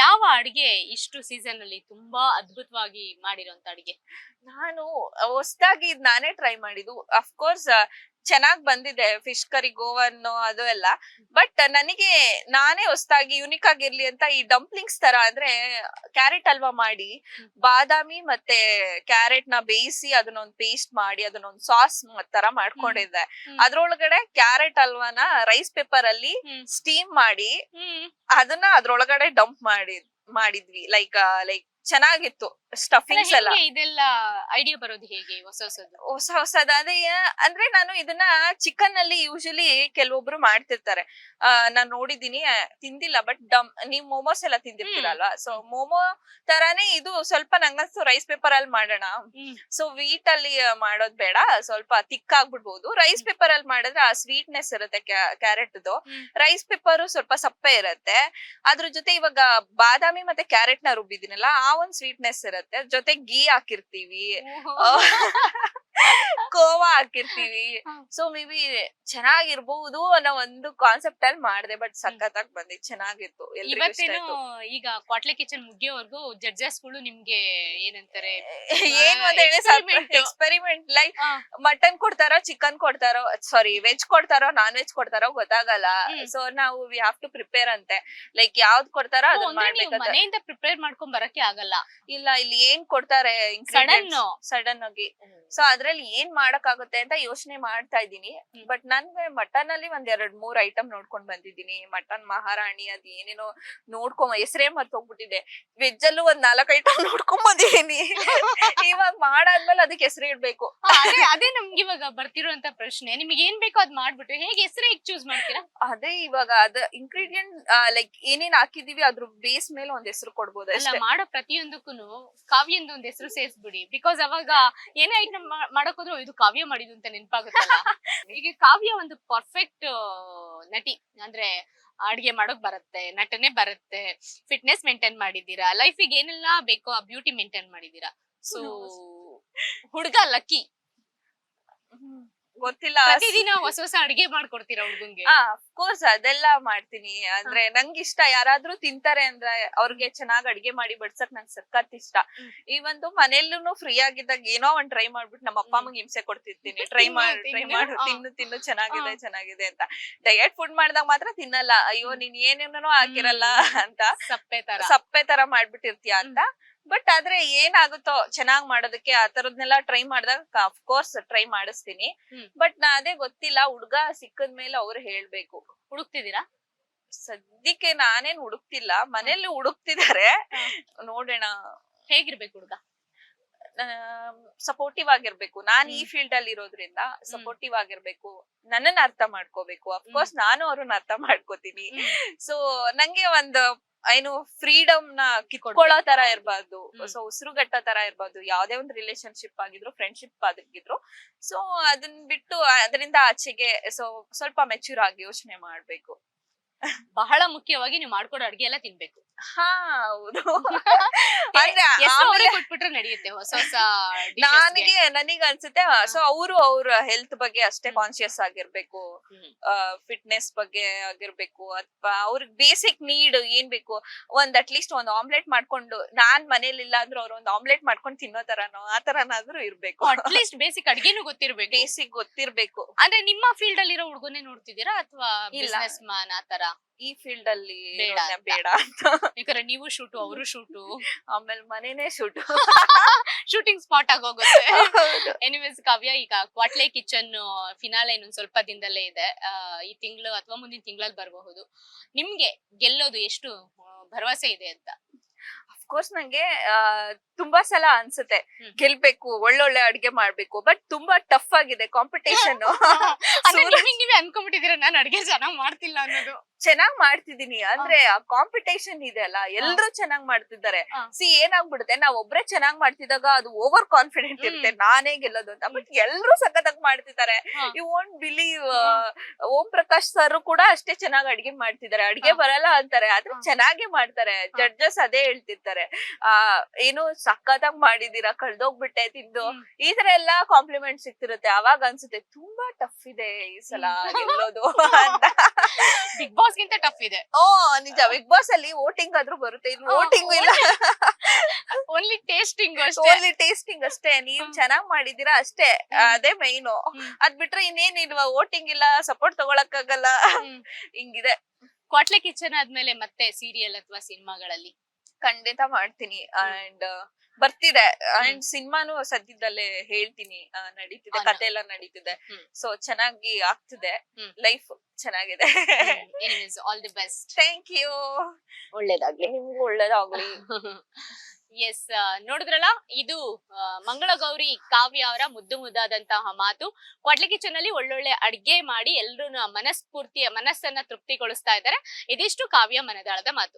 ಯಾವ ಅಡಿಗೆ ಇಷ್ಟು ಸೀಸನ್ ಅಲ್ಲಿ ತುಂಬಾ ಅದ್ಭುತವಾಗಿ ಮಾಡಿರೋಂತ ಅಡಿಗೆ? ನಾನು ಹೊಸದಾಗಿ ನಾನೇ ಟ್ರೈ ಮಾಡಿದ್ದು. ಅಫ್ಕೋರ್ಸ್ ಚೆನ್ನಾಗ್ ಬಂದಿದೆ, ಫಿಶ್ ಕರಿ, ಗೋವನ್ ಅದು ಎಲ್ಲ. ಬಟ್ ನನಗೆ ನಾನೇ ಹೊಸದಾಗಿ ಯುನಿಕ್ ಆಗಿರ್ಲಿ ಅಂತ ಈ ಡಂಪ್ಲಿಂಗ್ಸ್ ತರ, ಅಂದ್ರೆ ಕ್ಯಾರೆಟ್ ಹಲ್ವಾ ಮಾಡಿ, ಬಾದಾಮಿ ಮತ್ತೆ ಕ್ಯಾರೆಟ್ ನ ಬೇಯಿಸಿ ಅದನ್ನೊಂದ್ ಪೇಸ್ಟ್ ಮಾಡಿ ಅದನ್ನೊಂದ್ ಸಾಸ್ ತರ ಮಾಡ್ಕೊಂಡಿದ್ದೆ. ಅದ್ರೊಳಗಡೆ ಕ್ಯಾರೆಟ್ ಹಲ್ವಾನ ರೈಸ್ ಪೇಪರ್ ಅಲ್ಲಿ ಸ್ಟೀಮ್ ಮಾಡಿ ಅದನ್ನ ಅದ್ರೊಳಗಡೆ ಡಂಪ್ ಮಾಡಿದ್ವಿ. ಲೈಕ್ ಚೆನ್ನಾಗಿತ್ತು ಸ್ಟಫಿಂಗ್ಸ್ ಎಲ್ಲ. ಇದೆಲ್ಲ ಐಡಿಯಾ ಬರೋದು ಹೇಗೆ ಹೊಸದ ಅದೇ ಅಂದ್ರೆ ನಾನು ಇದನ್ನ ಚಿಕನ್ ಅಲ್ಲಿ ಯೂಶಲಿ ಕೆಲವೊಬ್ರು ಮಾಡ್ತಿರ್ತಾರೆ, ನಾನ್ ನೋಡಿದೀನಿ, ತಿಂದಿಲ್ಲ. ಬಟ್ ನೀವ್ ಮೋಮೋಸ್ ಎಲ್ಲ ತಿಂದಿರ್ತೀರಲ್ವಾ, ಸೊ ಮೋಮೋ ತರಾನೇ ಇದು. ಸ್ವಲ್ಪ ನಂಗನ್ಸು ರೈಸ್ ಪೇಪರ್ ಅಲ್ಲಿ ಮಾಡೋಣ. ಸೊ ವೀಟ್ ಅಲ್ಲಿ ಮಾಡೋದ್ ಬೇಡ, ಸ್ವಲ್ಪ ತಿಕ್ ಆಗ್ಬಿಡ್ಬೋದು. ರೈಸ್ ಪೇಪರ್ ಅಲ್ಲಿ ಮಾಡಿದ್ರೆ ಆ ಸ್ವೀಟ್ನೆಸ್ ಇರುತ್ತೆ ಕ್ಯಾರೆಟ್ದು, ರೈಸ್ ಪೇಪರ್ ಸ್ವಲ್ಪ ಸಪ್ಪೆ ಇರುತ್ತೆ. ಅದ್ರ ಜೊತೆ ಇವಾಗ ಬಾದಾಮಿ ಮತ್ತೆ ಕ್ಯಾರೆಟ್ ನ ರುಬ್ಬಿದಿನಲ್ಲ, ಆ ಒಂದ್ ಸ್ವೀಟ್ನೆಸ್ ಇರುತ್ತೆ. ಜೊತೆ ಗೀ ಹಾಕಿರ್ತೀವಿ, ಕೋವಾ ಹಾಕಿರ್ತೀವಿ. ಸೊ ಮೇ ಬಿ ಚೆನ್ನಾಗಿರ್ಬಹುದು ಅನ್ನೋ ಒಂದು ಕಾನ್ಸೆಪ್ಟ್ ಅಲ್ಲಿ ಮಾಡಿದೆ. ಬಟ್ ಸಖತ್ತಾಗಿ ಬಂದಿತ್ತು, ಚೆನ್ನಾಗಿತ್ತು. ಇವತ್ತೇನು ಈಗ ಕ್ವಾಟ್ಲೆ ಕಿಚನ್ ಮುಗಿಯೋವರೆಗೂ ಜಡ್ಜಸ್ ಗಳು ನಿಮ್ಗೆ ಏನಂತಾರೆ, ಏನು ಅಂತ ಹೇಳಿ ಎಕ್ಸ್ಪೆರಿಮೆಂಟ್, ಲೈಕ್ ಮಟನ್ ಕೊಡ್ತಾರೋ, ಚಿಕನ್ ಕೊಡ್ತಾರೋ, ಸಾರಿ ವೆಜ್ ಕೊಡ್ತಾರೋ, ನಾನ್ ವೆಜ್ ಕೊಡ್ತಾರೋ ಗೊತ್ತಾಗಲ್ಲ. ಸೊ ನಾವು ವಿ ಹ್ಯಾವ್ ಟು ಪ್ರಿಪೇರ್ ಅಂತೆ, ಲೈಕ್ ಯಾವ್ದು ಕೊಡ್ತಾರೋ ಅದನ್ನ ಮಾಡ್ಬೇಕು. ಮನೆಯಿಂದ ಪ್ರಿಪೇರ್ ಮಾಡ್ಕೊಂಡ್ ಬರಕ್ಕೆ ಆಗಲ್ಲ. ಇಲ್ಲ, ಇಲ್ಲಿ ಏನ್ ಕೊಡ್ತಾರೆ ಸಡನ್ ಆಗಿ. ಸೊ ಅದ್ರಲ್ಲಿ ಏನ್ ಮಾಡಕ್ ಆಗುತ್ತೆ ಅಂತ ಯೋಚನೆ ಮಾಡ್ತಾ ಇದ್ದೀನಿ. ಬಟ್ ನನ್ಗೆ ಮಟನ್ ಅಲ್ಲಿ ಒಂದ್ 2-3 ಐಟಮ್ ನೋಡ್ಕೊಂಡ್ ಬಂದಿದ್ದೀನಿ. ಮಟನ್ ಮಹಾರಾಣಿ ಅದ್ ಏನೇನೋ ಹೆಸರೇ ಮರ್ತೋಗ್ಬಿಟ್ಟಿದೆ. ವೆಜ್ ಅಲ್ಲೂ ಒಂದ್ 4 ಐಟಮ್ ನೋಡ್ಕೊಂಡ್ ಬಂದಿದ್ದೀನಿ. ಇವಾಗ ಮಾಡಾದ್ಮೇಲೆ ಅದಕ್ಕೆ ಹೆಸರು ಇಡ್ಬೇಕು. ಅದೇ ನಮ್ಗೆ ಇವಾಗ ಬರ್ತಿರೋಂತ ಪ್ರಶ್ನೆ, ನಿಮ್ಗೆ ಏನ್ ಬೇಕೋ ಅದ್ ಮಾಡ್ಬಿಟ್ಟು ಹೇಗೆ ಹೆಸರು ಹೇಗ್ ಚೂಸ್ ಮಾಡ್ತೀರಾ? ಅದೇ ಇವಾಗ ಇಂಗ್ರೀಡಿಯಂಟ್ ಲೈಕ್ ಏನೇನ್ ಹಾಕಿದೀವಿ ಅದ್ರ ಬೇಸ್ ಮೇಲೆ ಒಂದ್ ಹೆಸರು ಕೊಡ್ಬೋದು. ಅಲ್ಲ, ಮಾಡೋ ಪ್ರತಿಯೊಂದಕ್ಕೂ ಕಾವ್ಯಂದು ಒಂದ್ ಹೆಸರು ಸೇರಿಸ್ಬಿಡಿ. ಬಿಕಾಸ್ ಅವಾಗ ಏನೇ ಐಟಮ್ ಮಾಡಕ್ ಹೋದ್ರು ಇದು ಕಾವ್ಯ ಮಾಡಿದ್ದು ಅಂತ ನೆನಪಾಗುತ್ತಲ್ಲ. ಈಗ ಕಾವ್ಯ ಒಂದು ಪರ್ಫೆಕ್ಟ್ ನಟಿ, ಅಂದ್ರೆ ಅಡ್ಗೆ ಮಾಡೋಕ್ ಬರುತ್ತೆ, ನಟನೆ ಬರುತ್ತೆ, ಫಿಟ್ನೆಸ್ ಮೇಂಟೈನ್ ಮಾಡಿದೀರಾ, ಲೈಫಿಗೆ ಏನೆಲ್ಲ ಬೇಕೋ ಆ ಬ್ಯೂಟಿ ಮೇಂಟೈನ್ ಮಾಡಿದೀರಾ. ಸೊ ಹುಡ್ಗ ಲಕ್ಕಿ. ಗೊತ್ತಿಲ್ಲ, ಪ್ರತಿದಿನ ಹೊಸ ಹೊಸ ಅಡ್ಗೆ ಮಾಡ್ಕೊಡ್ತೀರಾ ಹುಡ್ಗಂಗೆ? ಅಫ್ಕೋರ್ಸ್ ಅದೆಲ್ಲ ಮಾಡ್ತೀನಿ. ಅಂದ್ರೆ ನಂಗೆ ಇಷ್ಟ, ಯಾರಾದ್ರೂ ತಿಂತಾರೆ ಅಂದ್ರೆ ಅವ್ರಿಗೆ ಚೆನ್ನಾಗ್ ಅಡ್ಗೆ ಮಾಡಿ ಬಡ್ಸಕ್ ನಂಗೆ ಸಖತ್ ಇಷ್ಟ. ಈ ಒಂದು ಮನೇಲೂ ಫ್ರೀ ಆಗಿದ್ದಾಗ ಏನೋ ಒಂದ್ ಟ್ರೈ ಮಾಡ್ಬಿಟ್ಟು ನಮ್ಮ ಅಪ್ಪ ಅಮ್ಮಗೆ ಹಿಂಸೆ ಕೊಡ್ತಿರ್ತೀನಿ, ಟ್ರೈ ಮಾಡು ತಿನ್ನು ಚೆನ್ನಾಗಿದೆ ಅಂತ. ಡಯಟ್ ಫುಡ್ ಮಾಡ್ದಾಗ ಮಾತ್ರ ತಿನ್ನಲ್ಲ, ಅಯ್ಯೋ ನೀನ್ ಏನೇನೋ ಹಾಕಿರಲ್ಲ ಅಂತ ಸಪ್ಪೆ ತರ ಮಾಡ್ಬಿಟ್ಟಿರ್ತೀಯ ಅಂತ. ಬಟ್ ಆದ್ರೆ ಏನಾಗುತ್ತೋ ಚೆನ್ನಾಗ್ ಮಾಡೋದಕ್ಕೆ ಆ ತರದ್ನೆಲ್ಲ ಟ್ರೈ ಮಾಡಿದಾಗ ಅಫ್ಕೋರ್ಸ್ ಟ್ರೈ ಮಾಡಿಸ್ತೀನಿ. ಬಟ್ ಅದೇ ಗೊತ್ತಿಲ್ಲ, ಹುಡ್ಗ ಸಿಕ್ಕದ್ಮೇಲೆ ಅವ್ರು ಹೇಳ್ಬೇಕು. ಹುಡುಕ್ತಿದ್ದೀರಾ? ಸದ್ಯಕ್ಕೆ ನಾನೇನ್ ಹುಡುಕ್ತಿಲ್ಲ, ಮನೇಲಿ ಹುಡುಕ್ತಿದಾರೆ, ನೋಡೋಣ. ಹೇಗಿರ್ಬೇಕು ಹುಡ್ಗ? ಸಪೋರ್ಟಿವ್ ಆಗಿರ್ಬೇಕು. ನಾನ್ ಈ ಫೀಲ್ಡ್ ಅಲ್ಲಿ ಇರೋದ್ರಿಂದ ಸಪೋರ್ಟಿವ್ ಆಗಿರ್ಬೇಕು, ನನ್ನನ್ನ ಅರ್ಥ ಮಾಡ್ಕೋಬೇಕು. ಅಫ್ಕೋರ್ಸ್ ನಾನು ಅವ್ರನ್ನ ಅರ್ಥ ಮಾಡ್ಕೋತೀನಿ. ಸೊ ನಂಗೆ ಒಂದು ಏನು ಫ್ರೀಡಮ್ ನ ಕಿತ್ಕೊಳ್ಳೋ ತರ ಇರ್ಬಾರ್ದು. ಸೊ ಉಸಿರುಗಟ್ಟೋ ತರ ಇರ್ಬಾರ್ದು. ಯಾವ್ದೇ ಒಂದು ರಿಲೇಶನ್ಶಿಪ್ ಆಗಿದ್ರು, ಫ್ರೆಂಡ್ಶಿಪ್ ಆಗಿದ್ರು. ಸೊ ಅದನ್ನ ಬಿಟ್ಟು ಅದರಿಂದ ಆಚೆಗೆ ಸ್ವಲ್ಪ ಮೆಚೂರ್ ಆಗಿ ಯೋಚನೆ ಮಾಡ್ಬೇಕು. ಬಹಳ ಮುಖ್ಯವಾಗಿ ನೀವು ಮಾಡ್ಕೊಡೋ ಅಡ್ಗೆ ಎಲ್ಲ ತಿನ್ಬೇಕು. ಹಾ ಹೌದು. ಅಂದ್ರೆ ಹೆಸರು ಅವರೇ ಆಮೇಲೆ ಕೊಟ್ಬಿಟ್ರೆ ನಡೆಯುತ್ತೆ, ಹೊಸ ಹೊಸ dishes ಗೆ. ನನಗೆ ಅನ್ಸುತ್ತೆ ಸೊ ಅವರು ಅವ್ರ ಹೆಲ್ತ್ ಬಗ್ಗೆ ಅಷ್ಟೇ ಕಾನ್ಶಿಯಸ್ ಆಗಿರ್ಬೇಕು, ಹ್ಮ್. ಫಿಟ್ನೆಸ್ ಬಗ್ಗೆ ಆಗಿರ್ಬೇಕು, ಅಥವಾ ಅವ್ರಿಗೆ ಬೇಸಿಕ್ ನೀಡ್ ಏನ್ ಬೇಕು, ಅಟ್ಲೀಸ್ಟ್ ಒಂದ್ ಆಮ್ಲೆಟ್ ಮಾಡ್ಕೊಂಡು, ನಾನ್ ಮನೇಲಿ ಇಲ್ಲ ಅಂದ್ರೂ ಅವ್ರ ಒಂದ್ ಆಮ್ಲೆಟ್ ಮಾಡ್ಕೊಂಡು ತಿನ್ನೋ ತರನೋ ಆ ತರನಾದ್ರೂ ಇರ್ಬೇಕು. ಅಟ್ಲೀಸ್ಟ್ ಬೇಸಿಕ್ ಅಡ್ಗೆನೂ ಗೊತ್ತಿರ್ಬೇಕು. ಬೇಸಿಕ್ ಗೊತ್ತಿರ್ಬೇಕು. ಅಂದ್ರೆ ನಿಮ್ಮ ಫೀಲ್ಡ್ ಅಲ್ಲಿರೋ ಹುಡುಗನೇ ನೋಡ್ತಿದ್ದೀರಾ ಅಥವಾ ಇಲ್ಲ. ಬಿಸ್ನೆಸ್ ಮ್ಯಾನ್ ಆತರ? ಈ ಫೀಲ್ಡ್ ಅಲ್ಲಿ ಬೇಡ ಇರೋದ್ನ ಅಂತ. ಬೇಡ ಅಂತ. ಯಾಕಂದ್ರೆ ನೀವು ಶೂಟು, ಅವರು ಶೂಟು, ಆಮೇಲೆ ಮನೇನೆ ಶೂಟ್. ಶೂಟಿಂಗ್ ಸ್ಪಾಟ್ ಆಗೋಗುತ್ತೆ. ಎನಿವೇಸ್ ಕಾವ್ಯ, ಈಗ ಕ್ವಾಟ್ಲೆ ಕಿಚನ್ ಫಿನಾಲೆ ಇನ್ನೊಂದ್ ಸ್ವಲ್ಪ ದಿನದಲ್ಲೇ ಇದೆ. ಈ ತಿಂಗಳು ಅಥವಾ ಮುಂದಿನ ತಿಂಗಳಲ್ಲಿ ಬರಬಹುದು. ನಿಮ್ಗೆ ಗೆಲ್ಲೋದು ಎಷ್ಟು ಭರವಸೆ ಇದೆ ಅಂತ? ಅಫ್ಕೋರ್ಸ್ ನಂಗೆ ತುಂಬಾ ಸಲ ಅನ್ಸುತ್ತೆ ಹ್ಮ್. ಗೆಲ್ಬೇಕು, ಒಳ್ಳೊಳ್ಳೆ ಅಡ್ಗೆ ಮಾಡ್ಬೇಕು, ಬಟ್ ತುಂಬಾ ಟಫ್ ಆಗಿದೆ ಕಾಂಪಿಟೇಷನ್. ಅಂದ್ರೆ ನಿಮಗೆ ನೀವೇ ಅನ್ಕೊಂಡ್ಬಿಟ್ಟಿದೀರ ನಾನ್ ಅಡ್ಗೆ ಚೆನ್ನಾಗ್ ಮಾಡ್ತಿಲ್ಲ ಅನ್ನೋದು? ಚೆನ್ನಾಗ್ ಮಾಡ್ತಿದೀನಿ ಅಂದ್ರೆ ಆ ಕಾಂಪಿಟೇಷನ್ ಇದೆ ಅಲ್ಲ, ಎಲ್ರು ಚೆನ್ನಾಗ್ ಮಾಡ್ತಿದ್ದಾರೆ. ಹಾ. ಏನಾಗ್ಬಿಡುತ್ತೆ, ನಾವ್ ಒಬ್ರೇ ಚೆನ್ನಾಗ್ ಮಾಡ್ತಿದ್ದಾಗ ಅದು ಓವರ್ ಕಾನ್ಫಿಡೆಂಟ್ ಇರುತ್ತೆ, ನಾನೇ ಗೆಲ್ಲೋದು ಅಂತ. ಬಟ್ ಎಲ್ರು ಸಖತ್ತಾಗಿ ಮಾಡ್ತಿದ್ದಾರೆ. ಹಾ. You won't believe, Om Prakash sir ಕೂಡ ಅಷ್ಟೇ ಚೆನ್ನಾಗ್ ಅಡ್ಗೆ ಮಾಡ್ತಿದ್ದಾರೆ. ಅಡ್ಗೆ ಹಾ. ಬರಲ್ಲ ಅಂತಾರೆ, ಆದ್ರೆ ಹಾ. ಚೆನ್ನಾಗಿ ಮಾಡ್ತಾರೆ. ಜಡ್ಜಸ್ ಅದೇ ಹೇಳ್ತಿರ್ತಾರೆ, ಏನು ಸಖತ್ತಾಗಿ ಮಾಡಿದೀರಾ, ಕಳ್ದೋಗ್ಬಿಟ್ಟೆ ತಿಂದು. ಈ ತರ ಎಲ್ಲಾ ಕಾಂಪ್ಲಿಮೆಂಟ್ ಸಿಗ್ತಿರುತ್ತೆ. ಅವಾಗ ಅನ್ಸುತ್ತೆ ತುಂಬಾ ಟಫ್ ಇದೆ ಈ ಸಲ ಗೆಲ್ಲೋದು ಅಂತ. ಬಿಗ್ ಬಾಸ್ ಗಿಂತ ಟಫ್ ಇದೆ. ಓ ನಿಜ, ಬಿಗ್ ಬಾಸ್ ಅಲ್ಲಿ ವೋಟಿಂಗ್ ಆದ್ರೂ ಬರುತ್ತೆ, ಇಲ್ಲಿ ವೋಟಿಂಗ್ ಇಲ್ಲ. ಓನ್ಲಿ ಟೇಸ್ಟಿಂಗ್ ಅಷ್ಟೇ. ಓನ್ಲಿ ಟೇಸ್ಟಿಂಗ್ ಅಷ್ಟೇ. ನೀವ್ ಚೆನ್ನಾಗ್ ಮಾಡಿದೀರಾ ಅಷ್ಟೇ, ಅದೇ ಮೈನು. ಅದ್ ಬಿಟ್ರೆ ಇನ್ನೇನ್ ಇಲ್ವಾ, ವೋಟಿಂಗ್ ಇಲ್ಲ, ಸಪೋರ್ಟ್ ತಗೊಳಕ್ ಆಗಲ್ಲ, ಹಿಂಗಿದೆ. ಕ್ವಾಟ್ಲೆ ಕಿಚನ್ ಆದ್ಮೇಲೆ ಮತ್ತೆ ಸೀರಿಯಲ್ ಅಥವಾ ಸಿನಿಮಾಗಳಲ್ಲಿ? ಖಂಡಿತ ಮಾಡ್ತೀನಿ. ಅಂಡ್ ಬರ್ತಿದೆ. ಅಂಡ್ ಸಿನಿಮಾನು ಸದ್ಯದಲ್ಲೇ ಹೇಳ್ತೀನಿ, ನಡೀತಿದೆ, ಅಲ್ಲ. ಕತೆ ಎಲ್ಲ ನಡೀತಿದೆ. ಹ್ಮ್. ಸೊ ಚೆನ್ನಾಗಿ ಆಗ್ತಿದೆ, ಹ್ಮ್. ಲೈಫ್ ಚೆನ್ನಾಗಿದೆ. Anyways all the best. Thank you. ಒಳ್ಳೇದಾಗ್ಲಿ. ನಿಮ್ಗೂ ಒಳ್ಳೇದಾಗ್ಲಿ. ಎಸ್, ನೋಡಿದ್ರಲ್ಲ, ಇದು ಮಂಗಳಗೌರಿ ಕಾವ್ಯ ಅವರ ಮುದ್ದು ಮುದ್ದಾದಂತಹ ಮಾತು. ಕ್ವಾಟ್ಲೆ ಕಿಚನ್ ಅಲ್ಲಿ ಒಳ್ಳೊಳ್ಳೆ ಅಡ್ಗೆ ಮಾಡಿ ಎಲ್ರು ಮನಸ್ಸನ್ನ ತೃಪ್ತಿಗೊಳಿಸ್ತಾ ಇದ್ದಾರೆ. ಇದಿಷ್ಟು ಕಾವ್ಯ ಮನದಾಳದ ಮಾತು.